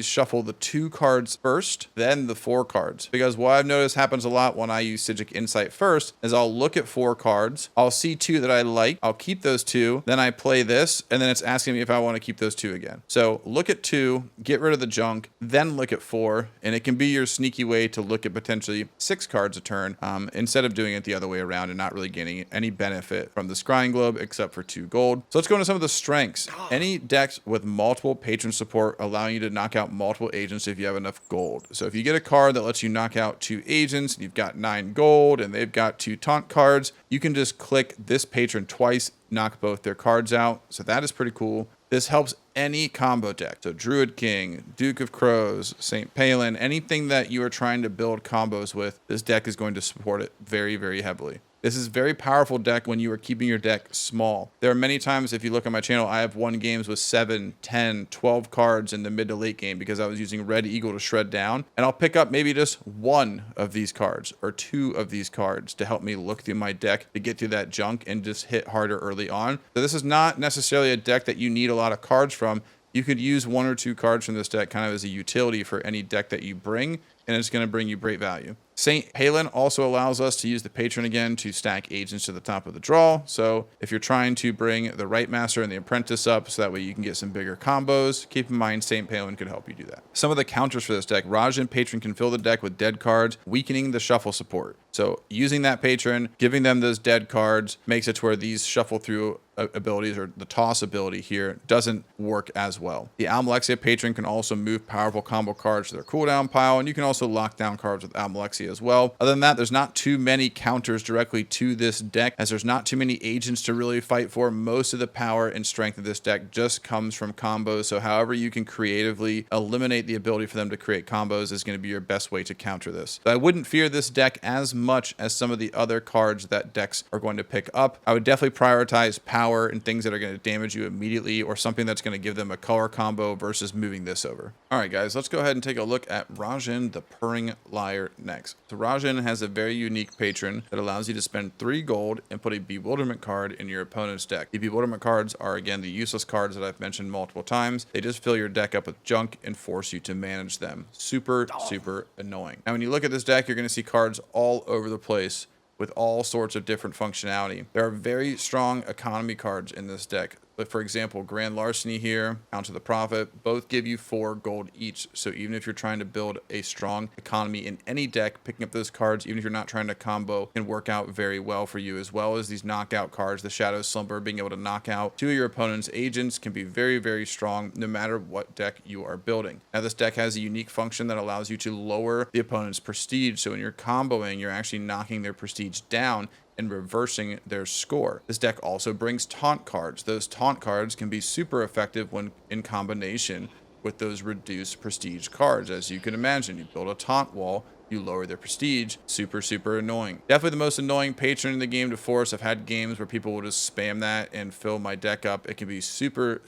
shuffle the 2 cards first, then the 4 cards. Because what I've noticed happens a lot when I use Psijic Insight first is I'll look at 4 cards, I'll see 2 that I like, I'll keep those 2, then I play this, and then it's asking me if I want to keep those 2 again. So look at 2, get rid of the junk, then look at 4, and it can be your sneaky way to look at potentially 6 cards a turn instead of doing it the other way around and not really getting any benefit from the Scrying Globe except for 2 gold. So let's go into some of the strengths. Any decks with multiple patron support allowing you to knock out multiple agents if you have enough gold. So if you get a card that lets you knock out 2 agents and you've got 9 gold and they've got 2 taunt cards, you can just click this patron twice, knock both their cards out. So that is pretty cool. This helps any combo deck. So Druid King, Duke of Crows, St. Pelin, anything that you are trying to build combos with, this deck is going to support it very, very heavily. This is a very powerful deck when you are keeping your deck small. There are many times, if you look at my channel, I have won games with 7, 10, 12 cards in the mid to late game because I was using Red Eagle to shred down. And I'll pick up maybe just one of these cards or two of these cards to help me look through my deck to get through that junk and just hit harder early on. So this is not necessarily a deck that you need a lot of cards from. You could use 1 or 2 cards from this deck kind of as a utility for any deck that you bring, and it's going to bring you great value. St. Pelin also allows us to use the patron again to stack agents to the top of the draw. So if you're trying to bring the Right Master and the Apprentice up so that way you can get some bigger combos, keep in mind St. Pelin could help you do that. Some of the counters for this deck: Rajhin patron can fill the deck with dead cards, weakening the shuffle support. So using that patron, giving them those dead cards, makes it to where these shuffle through abilities, or the toss ability here, doesn't work as well. The Almalexia patron can also move powerful combo cards to their cooldown pile, and you can also lock down cards with Almalexia as well. Other than that, there's not too many counters directly to this deck, as there's not too many agents to really fight for. Most of the power and strength of this deck just comes from combos, so however you can creatively eliminate the ability for them to create combos is going to be your best way to counter this. So I wouldn't fear this deck as much as some of the other cards that decks are going to pick up. I would definitely prioritize power and things that are going to damage you immediately, or something that's going to give them a color combo versus moving this over. All right, guys, let's go ahead and take a look at Rajhin the Purring Liar next. So Rajhin has a very unique patron that allows you to spend 3 gold and put a bewilderment card in your opponent's deck. The bewilderment cards are, again, the useless cards that I've mentioned multiple times. They just fill your deck up with junk and force you to manage them. Super annoying. Now when you look at this deck, you're going to see cards all over the place with all sorts of different functionality. There are very strong economy cards in this deck. But for example, Grand Larceny here, Count to the Prophet, both give you 4 gold each. So even if you're trying to build a strong economy in any deck, picking up those cards, even if you're not trying to combo, can work out very well for you, as well as these knockout cards. The Shadow Slumber, being able to knock out 2 of your opponent's agents, can be very strong no matter what deck you are building. Now this deck has a unique function that allows you to lower the opponent's prestige. So when you're comboing, you're actually knocking their prestige down and reversing their score. This deck also brings taunt cards. Those taunt cards can be super effective when in combination with those reduced prestige cards. As you can imagine, you build a taunt wall, you lower their prestige. Super annoying. Definitely the most annoying patron in the game to force. I've had games where people will just spam that and fill my deck up. It can be super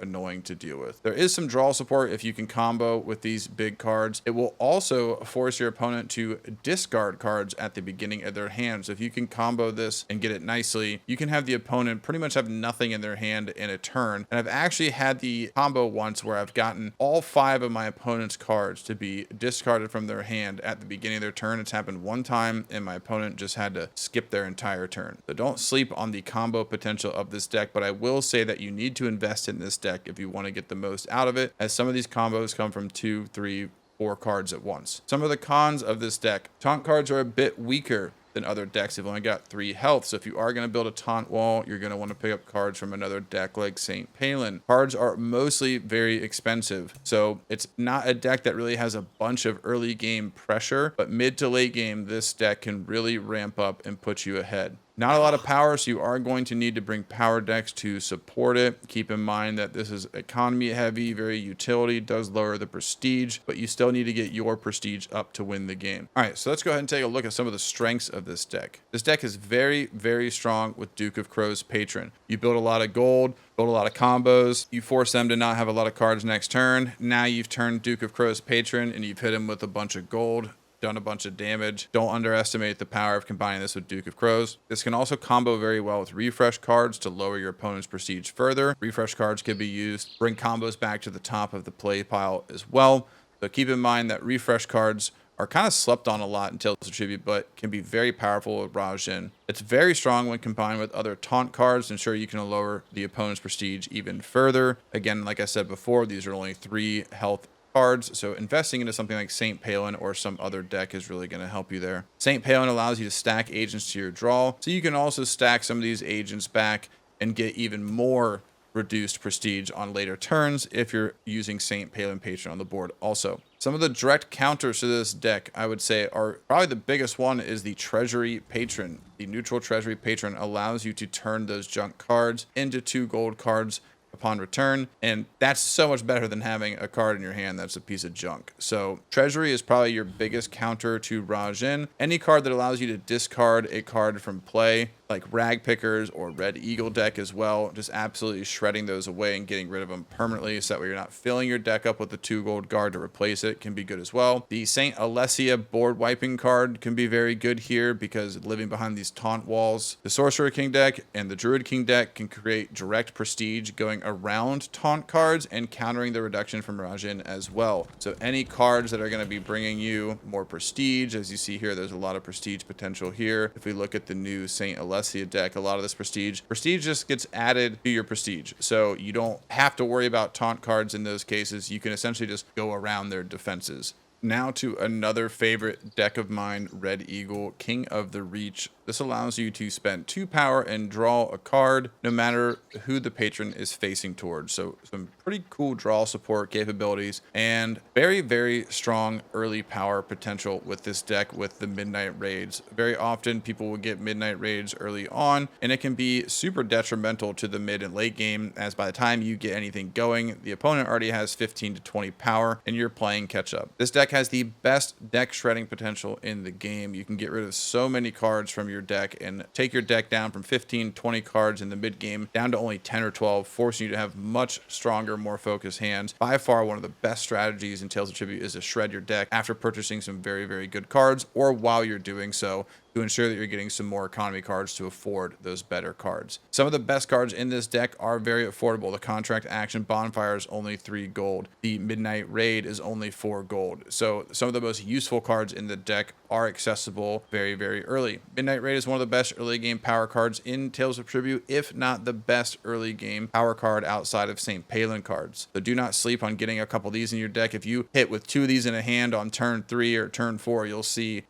annoying to deal with. There is some draw support if you can combo with these big cards. It will also force your opponent to discard cards at the beginning of their hand. So if you can combo this and get it nicely, you can have the opponent pretty much have nothing in their hand in a turn. And I've actually had the combo once where I've gotten all 5 of my opponent's cards to be discarded from their hand at the beginning of their turn. It's happened one time and my opponent just had to skip their entire turn. So don't sleep on the combo potential of this deck, but I will say that you need to invest in this deck if you want to get the most out of it, as some of these combos come from 2, 3, 4 cards at once. Some of the cons of this deck: taunt cards are a bit weaker than other decks. They've only got 3 health. So if you are going to build a taunt wall, you're going to want to pick up cards from another deck like St. Pelin. Cards are mostly very expensive. So it's not a deck that really has a bunch of early game pressure, but mid to late game, this deck can really ramp up and put you ahead. Not a lot of power, so you are going to need to bring power decks to support it. Keep in mind that this is economy heavy, very utility, does lower the prestige, but you still need to get your prestige up to win the game. All right, so let's go ahead and take a look at some of the strengths of this deck. This deck is very strong with Duke of Crow's patron. You build a lot of gold, build a lot of combos, you force them to not have a lot of cards next turn. Now you've turned Duke of Crow's patron and you've hit him with a bunch of gold, done a bunch of damage. Don't underestimate the power of combining this with Duke of Crows. This can also combo very well with refresh cards to lower your opponent's prestige further. Refresh cards can be used, bring combos back to the top of the play pile as well. So keep in mind that refresh cards are kind of slept on a lot in Tales of Tribute, but can be very powerful with Rajhin. It's very strong when combined with other taunt cards to ensure you can lower the opponent's prestige even further. Again, like I said before, these are only 3 health cards, so investing into something like St. Pelin or some other deck is really going to help you there. St. Pelin allows you to stack agents to your draw, so you can also stack some of these agents back and get even more reduced prestige on later turns if you're using St. Pelin patron on the board also. Some of the direct counters to this deck, I would say, are probably the biggest one is the Treasury Patron. The neutral Treasury Patron allows you to turn those junk cards into 2 gold cards upon return, and that's so much better than having a card in your hand that's a piece of junk. So Treasury is probably your biggest counter to Rajhin. Any card that allows you to discard a card from play, like Rag Pickers or Red Eagle deck as well, just absolutely shredding those away and getting rid of them permanently, so that way you're not filling your deck up with the 2 gold guard to replace it, can be good as well. The Saint Alessia board wiping card can be very good here because living behind these taunt walls. The Sorcerer King deck and the Druid King deck can create direct prestige going around taunt cards and countering the reduction from Rajhin as well. So any cards that are going to be bringing you more prestige, as you see here, there's a lot of prestige potential here. If we look at the new Saint Alessia deck, a lot of this prestige just gets added to your prestige. So you don't have to worry about taunt cards in those cases. You can essentially just go around their defenses. Now to another favorite deck of mine, Red Eagle, King of the Reach. This allows you to spend 2 power and draw a card no matter who the patron is facing towards. So some pretty cool draw support capabilities and very, very strong early power potential with this deck with the Midnight Raids. Very often people will get Midnight Raids early on, and it can be super detrimental to the mid and late game, as by the time you get anything going, the opponent already has 15 to 20 power and you're playing catch up. This deck has the best deck shredding potential in the game. You can get rid of so many cards from your deck and take your deck down from 15, 20 cards in the mid game down to only 10 or 12, forcing you to have much stronger, more focused hands. By far, one of the best strategies in Tales of Tribute is to shred your deck after purchasing some very, very good cards, or while you're doing so, to ensure that you're getting some more economy cards to afford those better cards. Some of the best cards in this deck are very affordable. The Contract Action Bonfire is only 3 gold. The Midnight Raid is only 4 gold. So some of the most useful cards in the deck are accessible very, very early. Midnight Raid is one of the best early game power cards in Tales of Tribute, if not the best early game power card outside of St. Pelin cards. So do not sleep on getting a couple of these in your deck. If you hit with 2 of these in a hand on turn 3 or turn 4, you'll see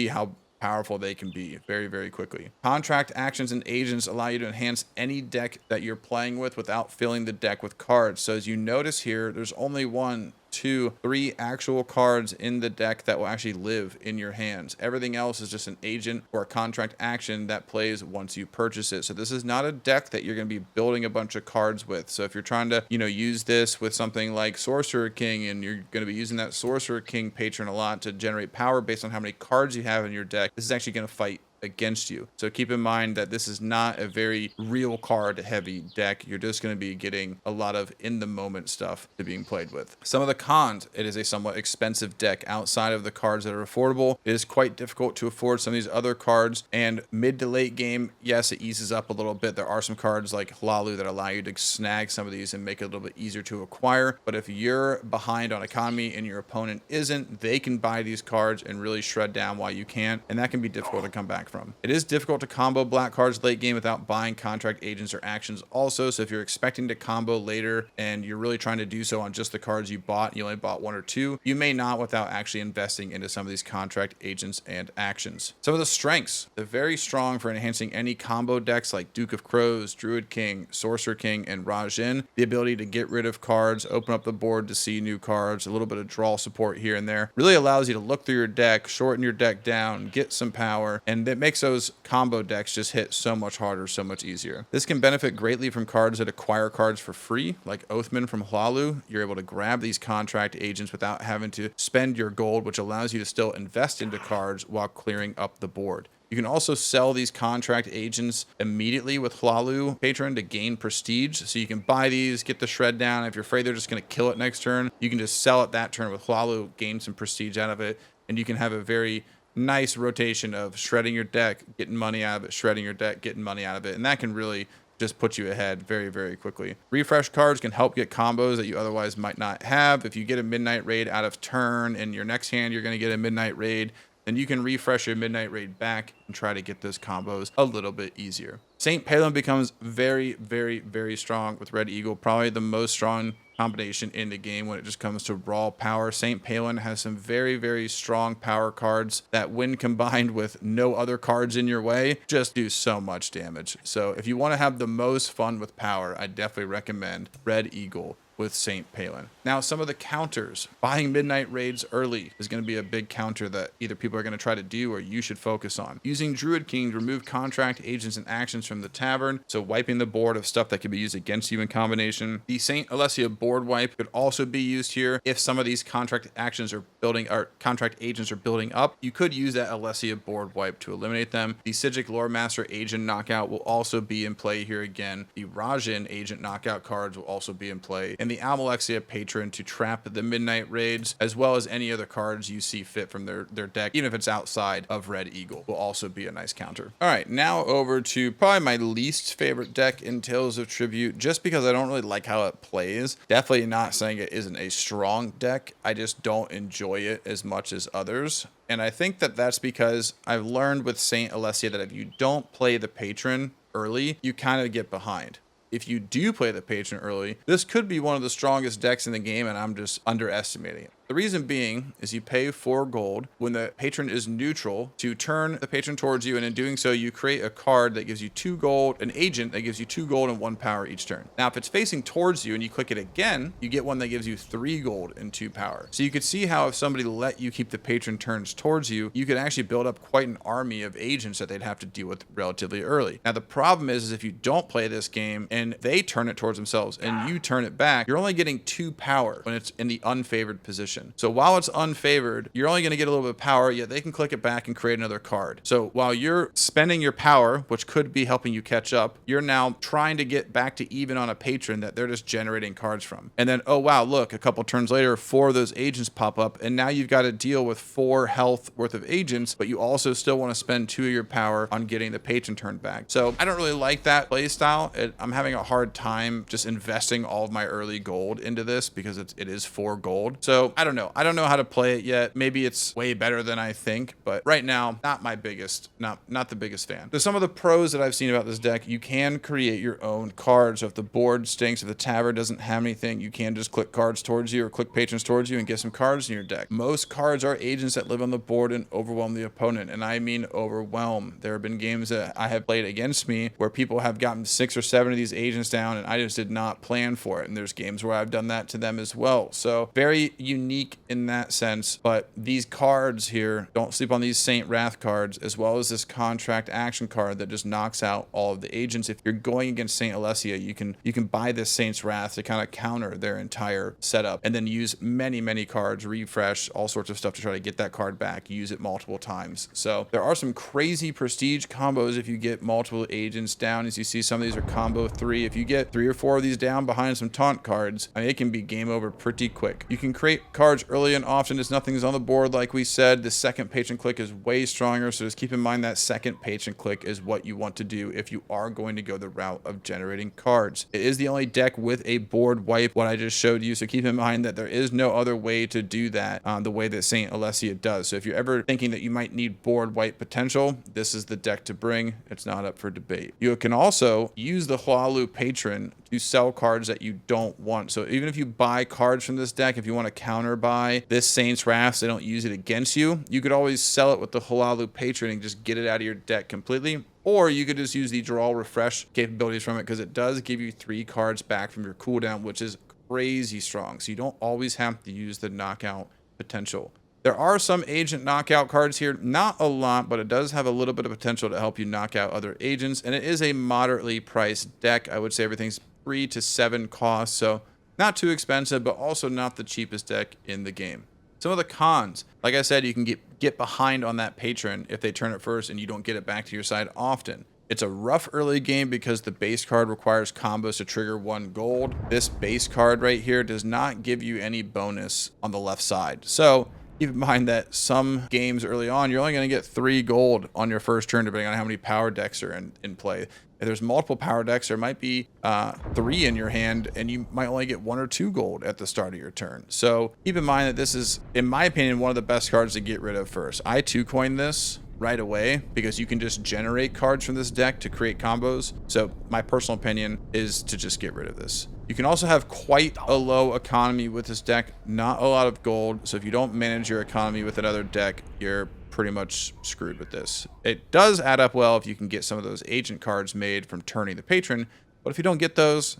how powerful they can be very, very quickly. Contract Actions and Agents allow you to enhance any deck that you're playing with without filling the deck with cards. So as you notice here, there's only 1, 2, 3 actual cards in the deck that will actually live in your hands. Everything else is just an agent or a contract action that plays once you purchase it. So this is not a deck that you're going to be building a bunch of cards with. So if you're trying to, use this with something like Sorcerer King, and you're going to be using that Sorcerer King patron a lot to generate power based on how many cards you have in your deck, this is actually going to fight against you. So keep in mind that this is not a very real card heavy deck. You're just going to be getting a lot of in the moment stuff to being played with. Some of the cons: it is a somewhat expensive deck. Outside of the cards that are affordable, it is quite difficult to afford some of these other cards, and mid to late game, yes, it eases up a little bit. There are some cards like Hlaalu that allow you to snag some of these and make it a little bit easier to acquire, but if you're behind on economy and your opponent isn't, they can buy these cards and really shred down while you can't, and that can be difficult to come back from. It is difficult to combo black cards late game without buying contract agents or actions also. So if you're expecting to combo later and you're really trying to do so on just the cards you bought, you only bought 1 or 2, you may not without actually investing into some of these contract agents and actions. Some of the strengths: they're very strong for enhancing any combo decks like Duke of Crows, Druid King, Sorcerer King, and Rajhin. The ability to get rid of cards, open up the board to see new cards, a little bit of draw support here and there, really allows you to look through your deck, shorten your deck down, get some power, and it makes those combo decks just hit so much harder, so much easier. This can benefit greatly from cards that acquire cards for free, like Oathman from Hlaalu. You're able to grab these contract agents without having to spend your gold, which allows you to still invest into cards while clearing up the board. You can also sell these contract agents immediately with Hlaalu patron to gain prestige. So you can buy these, get the shred down. If you're afraid they're just going to kill it next turn, you can just sell it that turn with Hlaalu, gain some prestige out of it, and you can have a very nice rotation of shredding your deck, getting money out of it, shredding your deck, getting money out of it, and that can really just put you ahead very, very quickly. Refresh cards can help get combos that you otherwise might not have. If you get a Midnight Raid out of turn and your next hand you're going to get a Midnight Raid, then you can refresh your Midnight Raid back and try to get those combos a little bit easier. St. Pelin becomes very, very, very strong with Red Eagle, probably the most strong combination in the game when it just comes to raw power. St. Pelin has some very, very strong power cards that, when combined with no other cards in your way, just do so much damage. So if you want to have the most fun with power, I definitely recommend Red Eagle with Saint Pelin. Now, some of the counters. Buying Midnight Raids early is going to be a big counter that either people are going to try to do or you should focus on. Using Druid King to remove contract, agents, and actions from the tavern, so wiping the board of stuff that could be used against you in combination. The Saint Alessia board wipe could also be used here if some of these contract actions are building, or contract agents are building up. You could use that Alessia board wipe to eliminate them. The Psijic Lore Master agent knockout will also be in play here again. The Rajhin agent knockout cards will also be in play, and the Almalexia patron to trap the Midnight Raids, as well as any other cards you see fit from their deck, even if it's outside of Red Eagle, will also be a nice counter. All right, now over to probably my least favorite deck in Tales of Tribute, just because I don't really like how it plays. Definitely not saying it isn't a strong deck. I just don't enjoy it as much as others. And I think that that's because I've learned with Saint Alessia that if you don't play the patron early, you kind of get behind. If you do play the patron early, this could be one of the strongest decks in the game, and I'm just underestimating it. The reason being is you pay 4 gold when the patron is neutral to turn the patron towards you, and in doing so, you create a card that gives you 2 gold, an agent that gives you 2 gold and 1 power each turn. Now, if it's facing towards you and you click it again, you get one that gives you 3 gold and 2 power. So you could see how if somebody let you keep the patron turns towards you, you could actually build up quite an army of agents that they'd have to deal with relatively early. Now, the problem is if you don't play this game and they turn it towards themselves and you turn it back, you're only getting 2 power when it's in the unfavored position. So while it's unfavored, you're only going to get a little bit of power, yet they can click it back and create another card. So while you're spending your power, which could be helping you catch up, you're now trying to get back to even on a patron that they're just generating cards from. And then, oh wow, look, a couple turns later, 4 of those agents pop up, and now you've got to deal with 4 health worth of agents, but you also still want to spend 2 of your power on getting the patron turned back. So I don't really like that play style. I'm having a hard time just investing all of my early gold into this because it is 4 gold. So I don't know. I don't know how to play it yet. Maybe it's way better than I think, but right now, not my biggest, not the biggest fan. So some of the pros that I've seen about this deck, you can create your own cards. So if the board stinks, if the tavern doesn't have anything, you can just click cards towards you or click patrons towards you and get some cards in your deck. Most cards are agents that live on the board and overwhelm the opponent, and I mean overwhelm. There have been games that I have played against me where people have gotten 6 or 7 of these agents down, and I just did not plan for it. And there's games where I've done that to them as well. So very unique in that sense, but these cards here, don't sleep on these Saint Wrath cards, as well as this contract action card that just knocks out all of the agents. If you're going against Saint Alessia, you can buy this Saint's Wrath to kind of counter their entire setup, and then use many cards, refresh, all sorts of stuff to try to get that card back, use it multiple times. So there are some crazy prestige combos if you get multiple agents down. As you see, some of these are combo 3. If you get 3 or 4 of these down behind some taunt cards, I mean, it can be game over pretty quick. You can create cards early and often as nothing's on the board. Like we said, the second patron click is way stronger, so just keep in mind that second patron click is what you want to do if you are going to go the route of generating cards. It is the only deck with a board wipe, what I just showed you, so keep in mind that there is no other way to do that the way that Saint Alessia does. So if you're ever thinking that you might need board wipe potential, this is the deck to bring. It's not up for debate. You can also use the Hlaalu patron to sell cards that you don't want. So even if you buy cards from this deck, if you want to counter buy this Saint's Wrath, so they don't use it against you, you could always sell it with the Hlaalu patron and just get it out of your deck completely. Or you could just use the draw refresh capabilities from it, because it does give you 3 cards back from your cooldown, which is crazy strong. So you don't always have to use the knockout potential. There are some agent knockout cards here, not a lot, but it does have a little bit of potential to help you knock out other agents, and it is a moderately priced deck. I would say everything's 3 to 7 costs, so not too expensive, but also not the cheapest deck in the game. Some of the cons, like I said, you can get behind on that patron if they turn it first and you don't get it back to your side often. It's a rough early game because the base card requires combos to trigger 1 gold. This base card right here does not give you any bonus on the left side. So keep in mind that some games early on, you're only going to get 3 gold on your first turn, depending on how many power decks are in play. If there's multiple power decks, there might be 3 in your hand, and you might only get 1 or 2 gold at the start of your turn. So keep in mind that this is, in my opinion, one of the best cards to get rid of first. I 2-coined this right away because you can just generate cards from this deck to create combos. So my personal opinion is to just get rid of this. You can also have quite a low economy with this deck, not a lot of gold. So if you don't manage your economy with another deck, you're pretty much screwed with this. It does add up well if you can get some of those agent cards made from turning the patron, but if you don't get those,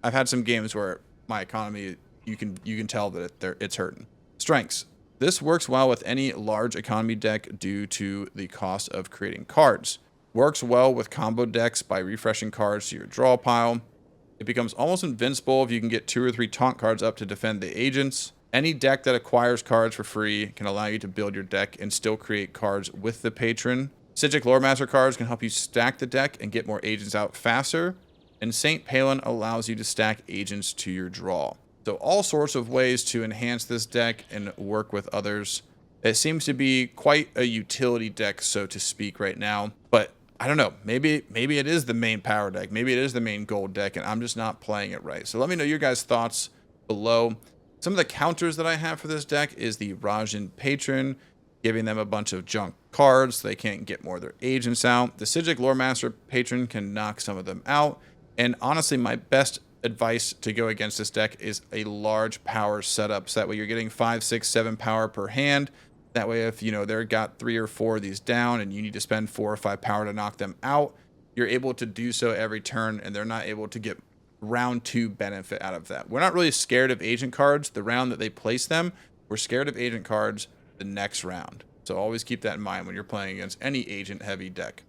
I've had some games where my economy, you can tell that it's hurting. Strengths. This works well with any large economy deck due to the cost of creating cards. Works well with combo decks by refreshing cards to your draw pile. It becomes almost invincible if you can get 2 or 3 taunt cards up to defend the agents. Any deck that acquires cards for free can allow you to build your deck and still create cards with the patron. Psijic Lore Master cards can help you stack the deck and get more agents out faster. And St. Pelin allows you to stack agents to your draw. So all sorts of ways to enhance this deck and work with others. It seems to be quite a utility deck, so to speak, right now. But I don't know, maybe it is the main power deck. Maybe it is the main gold deck, and I'm just not playing it right. So let me know your guys' thoughts below. Some of the counters that I have for this deck is the Rajhin Patron, giving them a bunch of junk cards so they can't get more of their agents out. The Psijic Lore Master Patron can knock some of them out. And honestly, my best advice to go against this deck is a large power setup. So that way you're getting 5, 6, 7 power per hand. That way, if they've got 3 or 4 of these down and you need to spend 4 or 5 power to knock them out, you're able to do so every turn, and they're not able to get round 2 benefit out of that. We're not really scared of agent cards the round that they place them. We're scared of agent cards the next round. So always keep that in mind when you're playing against any agent heavy deck.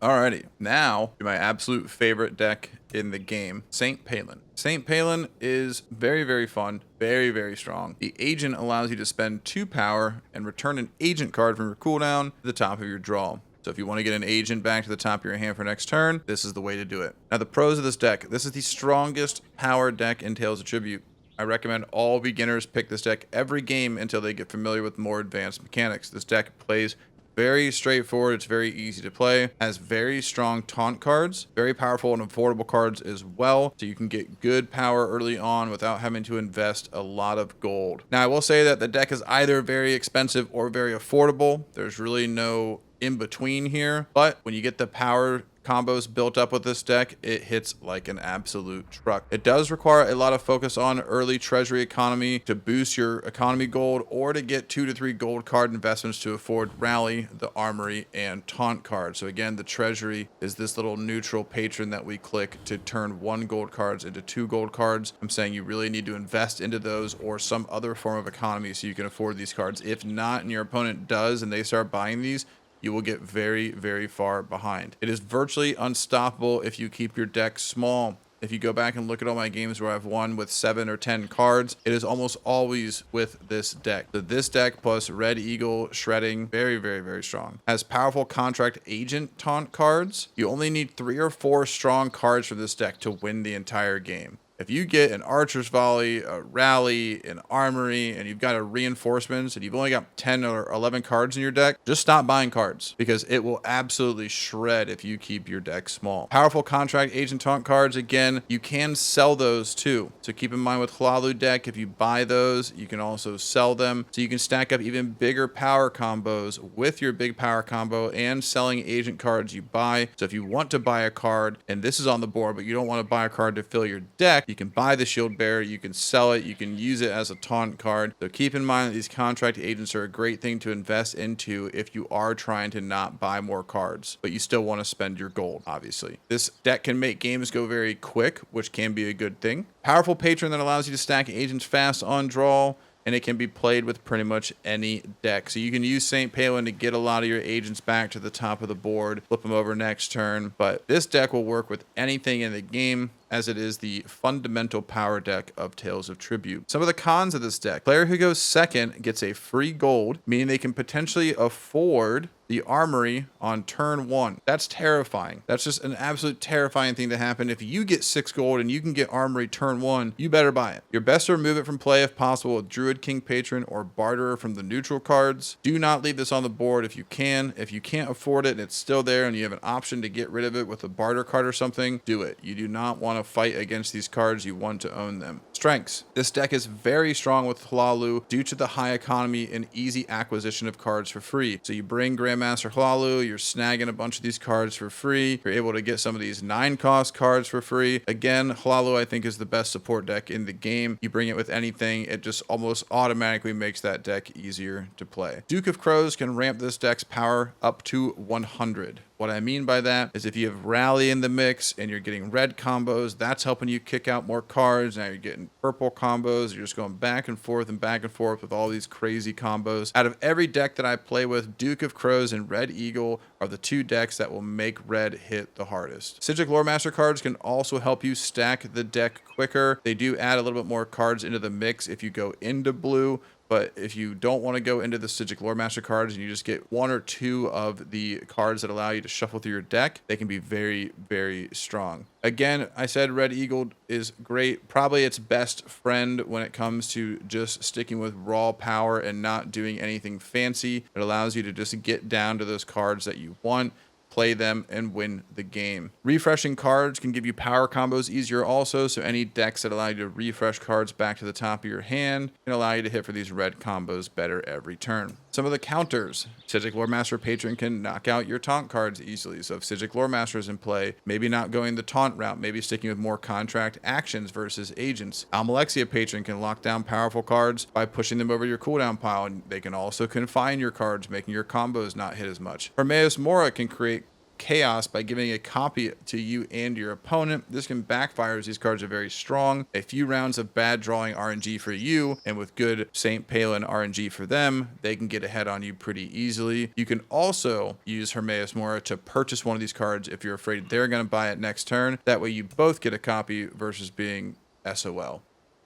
Alrighty, now my absolute favorite deck in the game, St. Pelin. St. Pelin is very, very fun, very, very strong. The agent allows you to spend 2 power and return an agent card from your cooldown to the top of your draw. So if you want to get an agent back to the top of your hand for next turn, this is the way to do it. Now the pros of this deck, this is the strongest power deck in Tales of Tribute. I recommend all beginners pick this deck every game until they get familiar with more advanced mechanics. This deck plays very straightforward. It's very easy to play. Has very strong taunt cards, very powerful and affordable cards as well. So you can get good power early on without having to invest a lot of gold. Now I will say that the deck is either very expensive or very affordable. There's really no in between here. But when you get the power combos built up with this deck, it hits like an absolute truck. It does require a lot of focus on early treasury economy to boost your economy gold, or to get 2 to 3 gold card investments to afford rally, the armory, and taunt cards. So again, the treasury is this little neutral patron that we click to turn 1 gold cards into 2 gold cards. I'm saying you really need to invest into those or some other form of economy so you can afford these cards. If not, and your opponent does and they start buying these, you will get very, very far behind. It is virtually unstoppable if you keep your deck small. If you go back and look at all my games where I've won with 7 or 10 cards, it is almost always with this deck. So this deck plus Red Eagle Shredding, very, very, very strong. Has powerful contract agent taunt cards. You only need 3 or 4 strong cards for this deck to win the entire game. If you get an Archer's Volley, a Rally, an Armory, and you've got a Reinforcements, and you've only got 10 or 11 cards in your deck, just stop buying cards, because it will absolutely shred if you keep your deck small. Powerful Contract Agent Taunt cards, again, you can sell those too. So keep in mind with Hlaalu deck, if you buy those, you can also sell them. So you can stack up even bigger power combos with your big power combo and selling agent cards you buy. So if you want to buy a card, and this is on the board, but you don't want to buy a card to fill your deck, you can buy the Shield Bearer, you can sell it, you can use it as a taunt card. So keep in mind that these contract agents are a great thing to invest into if you are trying to not buy more cards, but you still want to spend your gold, obviously. This deck can make games go very quick, which can be a good thing. Powerful Patron that allows you to stack agents fast on draw, and it can be played with pretty much any deck. So you can use St. Pelin to get a lot of your agents back to the top of the board, flip them over next turn, but this deck will work with anything in the game, as it is the fundamental power deck of Tales of Tribute. Some of the cons of this deck: player who goes second gets a free gold, meaning they can potentially afford the armory on turn 1. That's terrifying. That's just an absolute terrifying thing to happen. If you get 6 gold and you can get armory turn 1, you better buy it. You're best to remove it from play if possible with Druid King Patron or Barterer from the neutral cards. Do not leave this on the board if you can. If you can't afford it and it's still there and you have an option to get rid of it with a barter card or something, do it. You do not want to fight against these cards, you want to own them. Strengths: this deck is very strong with Hlaalu due to the high economy and easy acquisition of cards for free. So you bring Grandmaster Hlaalu, you're snagging a bunch of these cards for free. You're able to get some of these 9-cost cards for free. Again, Hlaalu I think is the best support deck in the game. You bring it with anything, it just almost automatically makes that deck easier to play. Duke of Crows can ramp this deck's power up to 100. What I mean by that is if you have Rally in the mix and you're getting red combos, that's helping you kick out more cards. Now you're getting purple combos. You're just going back and forth with all these crazy combos. Out of every deck that I play with, Duke of Crows and Red Eagle are the two decks that will make red hit the hardest. Psijic Lore Master cards can also help you stack the deck quicker. They do add a little bit more cards into the mix if you go into blue, but if you don't want to go into the Psijic Lore Master cards and you just get one or two of the cards that allow you to shuffle through your deck, they can be very, very strong. Again, I said Red Eagle is great. Probably its best friend when it comes to just sticking with raw power and not doing anything fancy. It allows you to just get down to those cards that you want, play them, and win the game. Refreshing cards can give you power combos easier also, so any decks that allow you to refresh cards back to the top of your hand can allow you to hit for these red combos better every turn. Some of the counters. Psijic Lore Master Patron can knock out your taunt cards easily, so if Psijic Lore Master is in play, maybe not going the taunt route, maybe sticking with more contract actions versus agents. Almalexia Patron can lock down powerful cards by pushing them over your cooldown pile, and they can also confine your cards, making your combos not hit as much. Hermaeus Mora can create chaos by giving a copy to you and your opponent. This can backfire as these cards are very strong. A few rounds of bad drawing RNG for you, and with good St. Pelin RNG for them, they can get ahead on you pretty easily. You can also use Hermaeus Mora to purchase one of these cards if you're afraid they're going to buy it next turn. That way you both get a copy versus being SOL.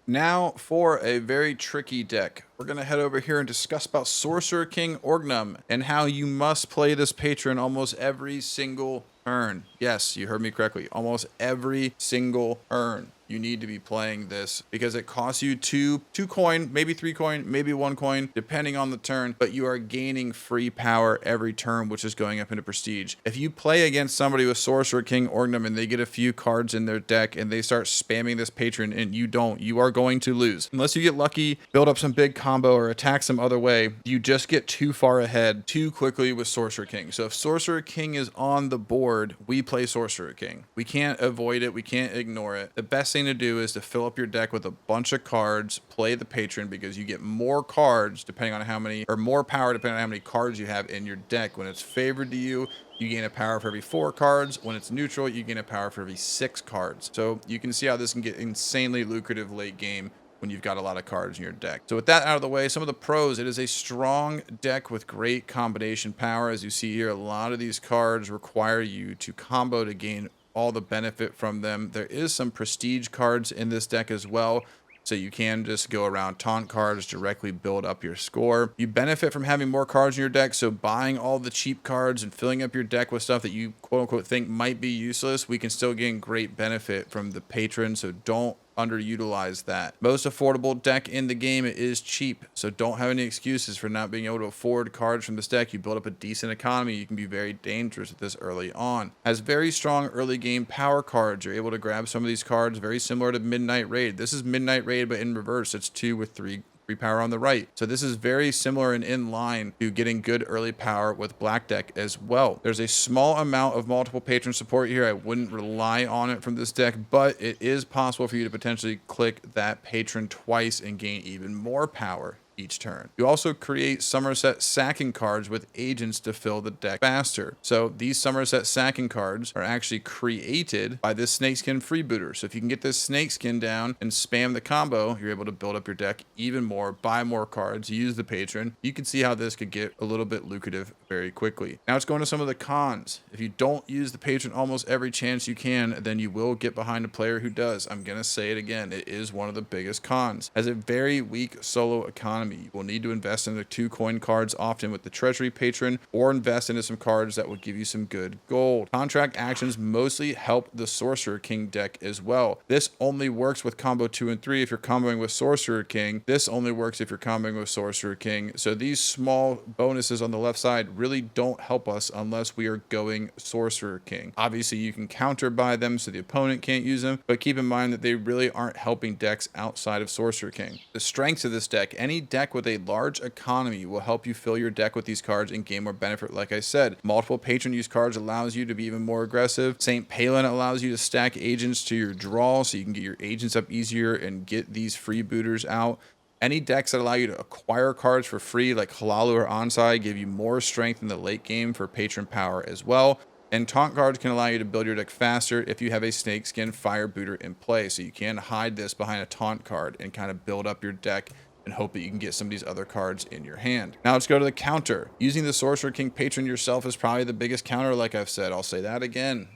Now for a very tricky deck. We're going to head over here and discuss about Sorcerer King Orgnum and how you must play this patron almost every single turn. Yes, you heard me correctly. Almost every single turn. You need to be playing this because it costs you two coin, maybe 3 coin, maybe 1 coin, depending on the turn, but you are gaining free power every turn, which is going up into prestige. If you play against somebody with Sorcerer King Orgnum and they get a few cards in their deck and they start spamming this patron and you don't, you are going to lose. Unless you get lucky, build up some big combo or attack some other way, you just get too far ahead too quickly with Sorcerer King. So if Sorcerer King is on the board, we play Sorcerer King. We can't avoid it. We can't ignore it. The best thing to do is to fill up your deck with a bunch of cards, play the patron, because you get more cards depending on how many, or more power depending on how many cards you have in your deck. When it's favored to you, you gain a power for every 4 cards. When it's neutral, you gain a power for every 6 cards. So you can see how this can get insanely lucrative late game when you've got a lot of cards in your deck. So with that out of the way, some of the pros: it is a strong deck with great combination power. As you see here, a lot of these cards require you to combo to gain all the benefit from them. There is some prestige cards in this deck as well, so you can just go around taunt cards, directly build up your score. You benefit from having more cards in your deck, so buying all the cheap cards and filling up your deck with stuff that you quote unquote think might be useless, we can still gain great benefit from the patron, so don't underutilize that. Most affordable deck in the game is cheap, so don't have any excuses for not being able to afford cards from this deck. You build up a decent economy, you can be very dangerous with this early on. Has very strong early game power cards. You're able to grab some of these cards very similar to Midnight Raid. This is Midnight Raid, but in reverse. It's 2 with 3 free power on the right. So this is very similar and in line to getting good early power with Black Deck as well. There's a small amount of multiple patron support here. I wouldn't rely on it from this deck, but it is possible for you to potentially click that patron twice and gain even more power each turn. You also create Somerset sacking cards with agents to fill the deck faster. So these Somerset sacking cards are actually created by this Snakeskin freebooter. So if you can get this Snakeskin down and spam the combo, you're able to build up your deck even more, buy more cards, use the patron. You can see how this could get a little bit lucrative very quickly. Now let's go into some of the cons. If you don't use the patron almost every chance you can, then you will get behind a player who does. I'm gonna say it again, it is one of the biggest cons. Has a very weak solo economy. You will need to invest in the 2 coin cards often with the treasury patron, or invest into some cards that will give you some good gold. Contract actions mostly help the Sorcerer King deck as well. This only works with combo 2 and 3 if you're comboing with Sorcerer King. This only works if you're comboing with Sorcerer King. So these small bonuses on the left side really don't help us unless we are going Sorcerer King. Obviously you can counter buy them so the opponent can't use them, but keep in mind that they really aren't helping decks outside of Sorcerer King. The strengths of this deck: any deck with a large economy will help you fill your deck with these cards and gain more benefit. Like I said, multiple patron use cards allows you to be even more aggressive. St. Pelin allows you to stack agents to your draw so you can get your agents up easier and get these freebooters out. Any decks that allow you to acquire cards for free, like Hlaalu or Ansei, give you more strength in the late game for patron power as well. And taunt cards can allow you to build your deck faster if you have a Snakeskin Fire Booter in play. So you can hide this behind a taunt card and kind of build up your deck and hope that you can get some of these other cards in your hand. Now let's go to the counter. Using the Sorcerer King patron yourself is probably the biggest counter, like I've said. I'll say that again.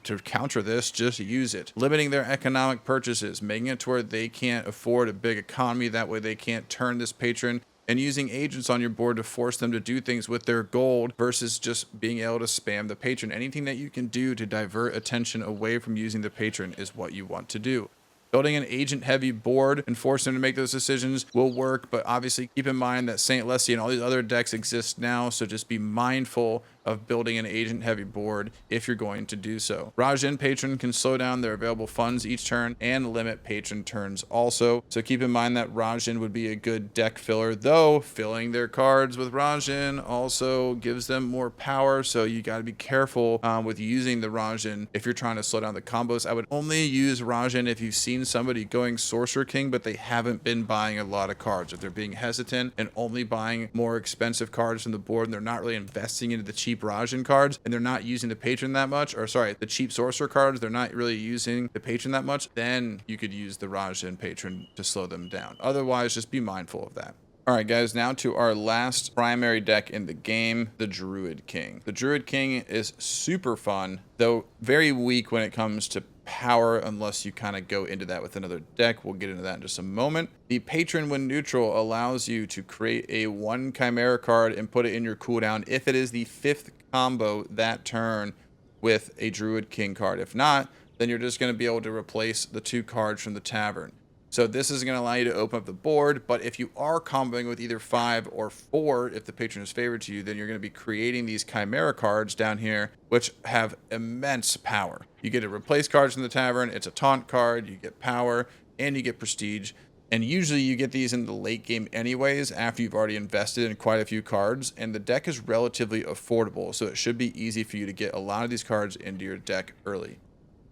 To counter this, just use it. Limiting their economic purchases, making it to where they can't afford a big economy. That way they can't turn this patron, and using agents on your board to force them to do things with their gold versus just being able to spam the patron. Anything that you can do to divert attention away from using the patron is what you want to do. Building an agent-heavy board and forcing them to make those decisions will work, but obviously keep in mind that St. Alessia and all these other decks exist now, so just be mindful of building an agent-heavy board if you're going to do so. Rajhin patron can slow down their available funds each turn and limit patron turns also, so keep in mind that Rajhin would be a good deck filler, though filling their cards with Rajhin also gives them more power, so you got to be careful with using the Rajhin if you're trying to slow down the combos. I would only use Rajhin if you've seen somebody going Sorcerer King, but they haven't been buying a lot of cards. If they're being hesitant and only buying more expensive cards from the board and they're not really investing into the cheap Rajhin cards and they're not using the patron that much, or sorry, the cheap Sorcerer cards, they're not really using the patron that much, then you could use the Rajhin patron to slow them down. Otherwise, just be mindful of that. Alright guys, now to our last primary deck in the game, the Druid King. The Druid King is super fun, though very weak when it comes to power unless you kind of go into that with another deck. We'll get into that in just a moment. The patron when neutral allows you to create a 1 Chimera card and put it in your cooldown if it is the 5th combo that turn with a Druid King card. If not, then you're just going to be able to replace the 2 cards from the tavern. So this is going to allow you to open up the board, but if you are comboing with either 5 or 4, if the patron is favored to you, then you're going to be creating these Chimera cards down here, which have immense power. You get to replace cards from the tavern, it's a taunt card, you get power, and you get prestige. And usually you get these in the late game anyways, after you've already invested in quite a few cards, and the deck is relatively affordable, so it should be easy for you to get a lot of these cards into your deck early.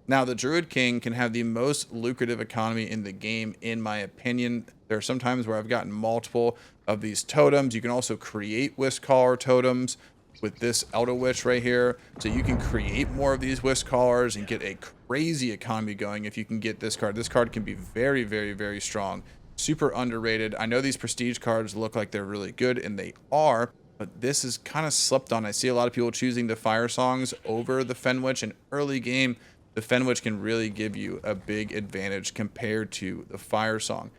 Now, the Druid King can have the most lucrative economy in the game, in my opinion. There are some times where I've gotten multiple of these totems. You can also create Wiscaller totems with this Elder Witch right here. So you can create more of these Wiscallers and get a crazy economy going if you can get this card. This card can be very, very, very strong. Super underrated. I know these prestige cards look like they're really good, and they are, but this is kind of slept on. I see a lot of people choosing the Fire Songs over the Fenwitch in early game. The Fenwitch can really give you a big advantage compared to the Fire Song.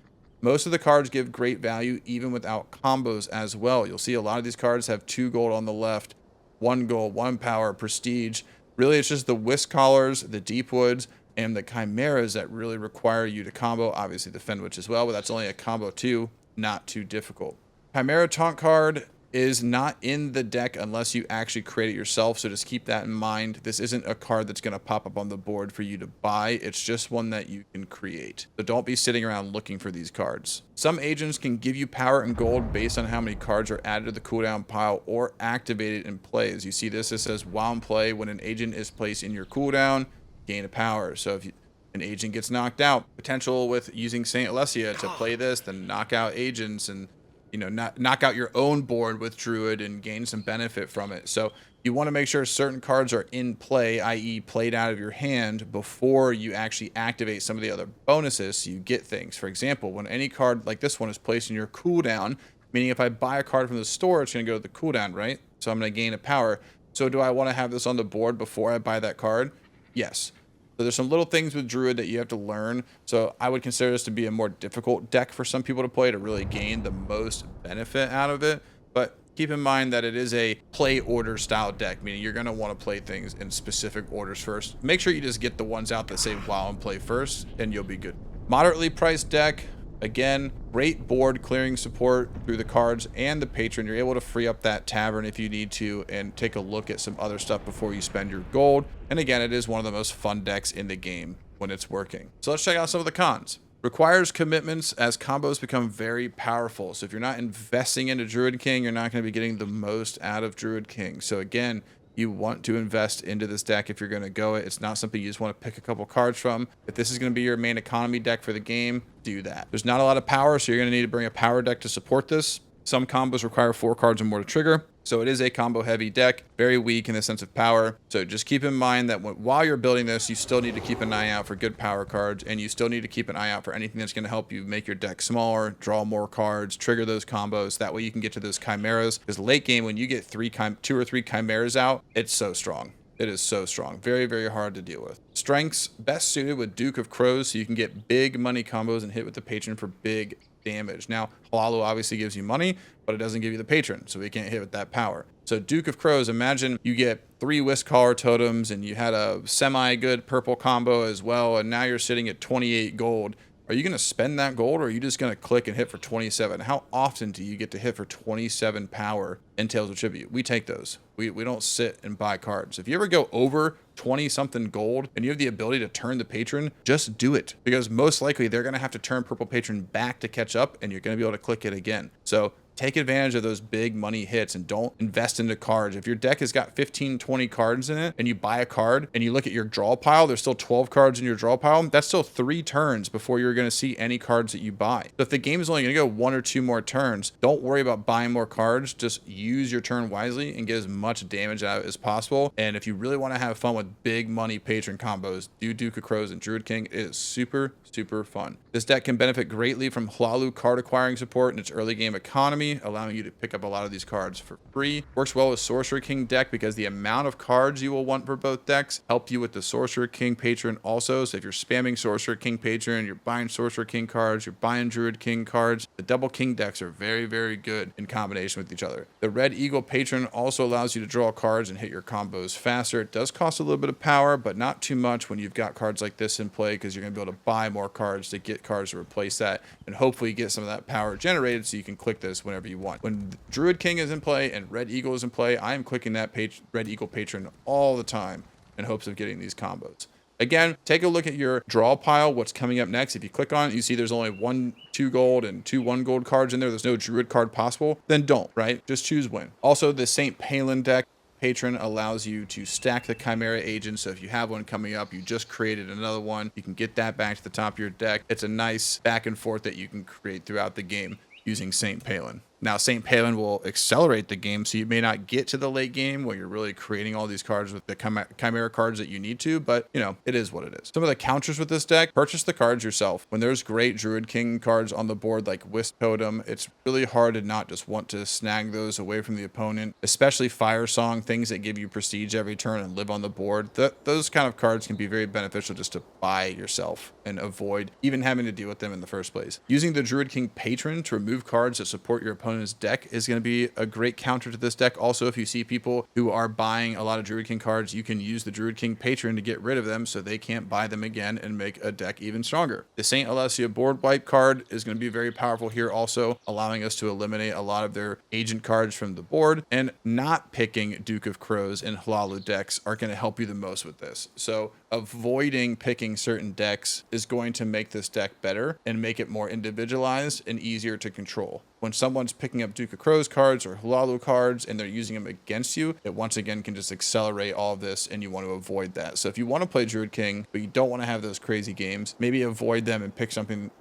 Most of the cards give great value even without combos as well. You'll see a lot of these cards have 2 gold on the left, 1 gold, 1 power, prestige. Really, it's just the Wiscallers, the Deepwoods, and the Chimeras that really require you to combo. Obviously the Fenwitch as well, but that's only a combo 2, not too difficult. Chimera Taunt card is not in the deck unless you actually create it yourself, so just keep that in mind. This isn't a card that's going to pop up on the board for you to buy. It's just one that you can create. So don't be sitting around looking for these cards. Some agents can give you power and gold based on how many cards are added to the cooldown pile or activated in play. As you see this, it says while in play, when an agent is placed in your cooldown, gain a power. So if an agent gets knocked out, potential with using St. Alessia to play this, then knock out agents and knock out your own board with Druid and gain some benefit from it. So you want to make sure certain cards are in play, i.e. played out of your hand, before you actually activate some of the other bonuses so you get things. For example, when any card like this one is placed in your cooldown, meaning if I buy a card from the store, it's going to go to the cooldown, right? So I'm going to gain a power. So do I want to have this on the board before I buy that card? Yes. So there's some little things with Druid that you have to learn. So I would consider this to be a more difficult deck for some people to play to really gain the most benefit out of it. But keep in mind that it is a play order style deck, meaning you're going to want to play things in specific orders first. Make sure you just get the ones out that say while and play first, and you'll be good. Moderately priced deck. Again, great board clearing support through the cards and the patron. You're able to free up that tavern if you need to and take a look at some other stuff before you spend your gold. And again, it is one of the most fun decks in the game when it's working. So let's check out some of the cons. Requires commitments as combos become very powerful. So if you're not investing into Druid King, you're not going to be getting the most out of Druid King. So again, you want to invest into this deck if you're going to go it. It's not something you just want to pick a couple cards from. If this is going to be your main economy deck for the game, do that. There's not a lot of power, so you're going to need to bring a power deck to support this. Some combos require 4 cards or more to trigger. So it is a combo heavy deck, very weak in the sense of power. So just keep in mind that while you're building this, you still need to keep an eye out for good power cards, and you still need to keep an eye out for anything that's going to help you make your deck smaller, draw more cards, trigger those combos. That way you can get to those chimeras, because late game, when you get 2 or 3 chimeras out, it's so strong. It is so strong. Very, very hard to deal with. Strengths, best suited with Duke of Crows, so you can get big money combos and hit with the patron for big damage. Now, Hlaalu obviously gives you money, but it doesn't give you the patron, so we can't hit with that power. So Duke of Crows, imagine you get 3 Whiskcaller totems and you had a semi-good purple combo as well, and now you're sitting at 28 gold. Are you going to spend that gold, or are you just going to click and hit for 27? How often do you get to hit for 27 power in Tales of Tribute? We take those. We don't sit and buy cards. If you ever go over 20 something gold and you have the ability to turn the patron, just do it, because most likely they're going to have to turn purple patron back to catch up, and you're going to be able to click it again. So take advantage of those big money hits and don't invest into cards. If your deck has got 15, 20 cards in it and you buy a card and you look at your draw pile, there's still 12 cards in your draw pile. That's still 3 turns before you're going to see any cards that you buy. So if the game is only going to go 1 or 2 more turns, don't worry about buying more cards. Just use your turn wisely and get as much damage out of it as possible. And if you really want to have fun with big money patron combos, do Duke of Crows and Druid King. It is super, super fun. This deck can benefit greatly from Hlaalu card acquiring support in its early game economy, allowing you to pick up a lot of these cards for free. Works well with Sorcerer King deck because the amount of cards you will want for both decks help you with the Sorcerer King patron also. So if you're spamming Sorcerer King patron, you're buying Sorcerer King cards, you're buying Druid King cards, the double King decks are very, very good in combination with each other. The Red Eagle patron also allows you to draw cards and hit your combos faster. It does cost a little bit of power, but not too much when you've got cards like this in play, because you're going to be able to buy more cards to get cards to replace that, and hopefully get some of that power generated so you can click this whenever you want. When Druid King is in play and Red Eagle is in play, I am clicking that Red Eagle patron all the time in hopes of getting these combos. Again, take a look at your draw pile, what's coming up next. If you click on it, you see there's only 1 2 gold and 2 1 gold cards in there. There's no Druid card possible. Then don't, right? Just choose win. Also, the St. Pelin deck patron allows you to stack the Chimera agents. So if you have one coming up, you just created another one, you can get that back to the top of your deck. It's a nice back and forth that you can create throughout the game using St. Pelin. Now, St. Pelin will accelerate the game, so you may not get to the late game where you're really creating all these cards with the Chimera cards that you need to, but, you know, it is what it is. Some of the counters with this deck, purchase the cards yourself. When there's great Druid King cards on the board like Wisp Totem, it's really hard to not just want to snag those away from the opponent, especially Fire Song, things that give you prestige every turn and live on the board. Those kind of cards can be very beneficial just to buy yourself and avoid even having to deal with them in the first place. Using the Druid King patron to remove cards that support your opponent's deck is going to be a great counter to this deck. Also, if you see people who are buying a lot of Druid King cards, you can use the Druid King patron to get rid of them so they can't buy them again and make a deck even stronger. The St. Alessia board wipe card is going to be very powerful here also, allowing us to eliminate a lot of their agent cards from the board, and not picking Duke of Crows and Hlaalu decks are going to help you the most with this. So avoiding picking certain decks is going to make this deck better and make it more individualized and easier to control. When someone's picking up Duke of Crows cards or Hlaalu cards and they're using them against you, it once again can just accelerate all of this, and you want to avoid that. So if you want to play Druid King, but you don't want to have those crazy games, maybe avoid them and pick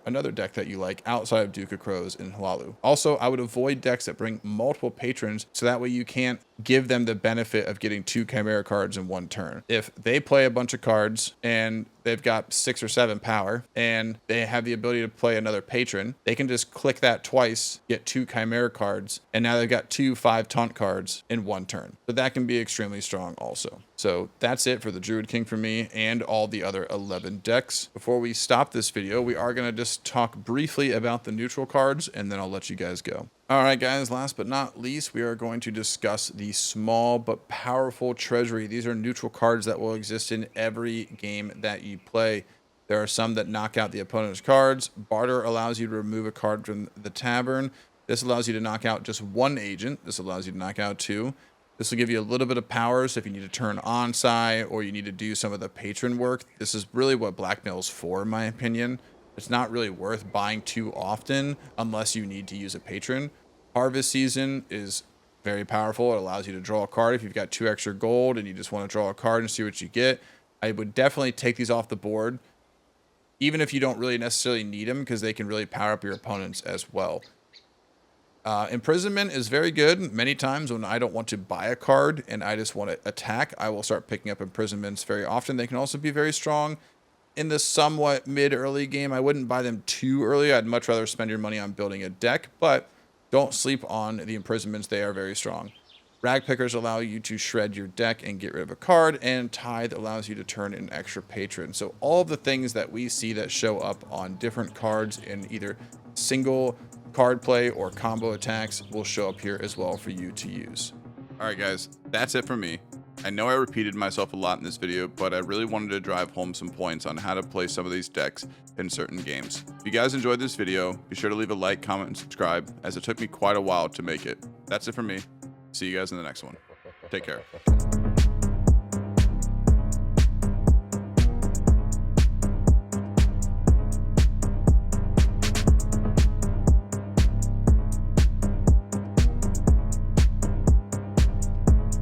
another deck that you like outside of Duke of Crows and Hlaalu. Also, I would avoid decks that bring multiple patrons, so that way you can't give them the benefit of getting 2 Chimera cards in 1 turn. If they play a bunch of cards and they've got 6 or 7 power and they have the ability to play another patron, they can just click that twice, get 2 Chimera cards, and now they've got 2 5 taunt cards in 1 turn. So that can be extremely strong also. So that's it for the Druid King for me and all the other 11 decks. Before we stop this video, we are going to just talk briefly about the neutral cards, and then I'll let you guys go. All right, guys, last but not least, we are going to discuss the small but powerful treasury. These are neutral cards that will exist in every game that you play. There are some that knock out the opponent's cards. Barter allows you to remove a card from the tavern. This allows you to knock out just 1 agent. This allows you to knock out 2. This will give you a little bit of power, so if you need to turn Ansei or you need to do some of the patron work, this is really what blackmail is for, in my opinion. It's not really worth buying too often unless you need to use a patron. Harvest Season is very powerful. It allows you to draw a card if you've got 2 extra gold and you just want to draw a card and see what you get. I would definitely take these off the board, even if you don't really necessarily need them, because they can really power up your opponents as well. Imprisonment is very good. Many times when I don't want to buy a card and I just want to attack, I will start picking up imprisonments very often. They can also be very strong in the somewhat mid-early game. I wouldn't buy them too early. I'd much rather spend your money on building a deck, but don't sleep on the imprisonments. They are very strong. Rag Pickers allow you to shred your deck and get rid of a card, and Tithe allows you to turn in extra patron. So all of the things that we see that show up on different cards in either single card play or combo attacks will show up here as well for you to use. All right, guys, that's it for me. I know I repeated myself a lot in this video, but I really wanted to drive home some points on how to play some of these decks in certain games. If you guys enjoyed this video, be sure to leave a like, comment, and subscribe, as it took me quite a while to make it. That's it for me. See you guys in the next one. Take care.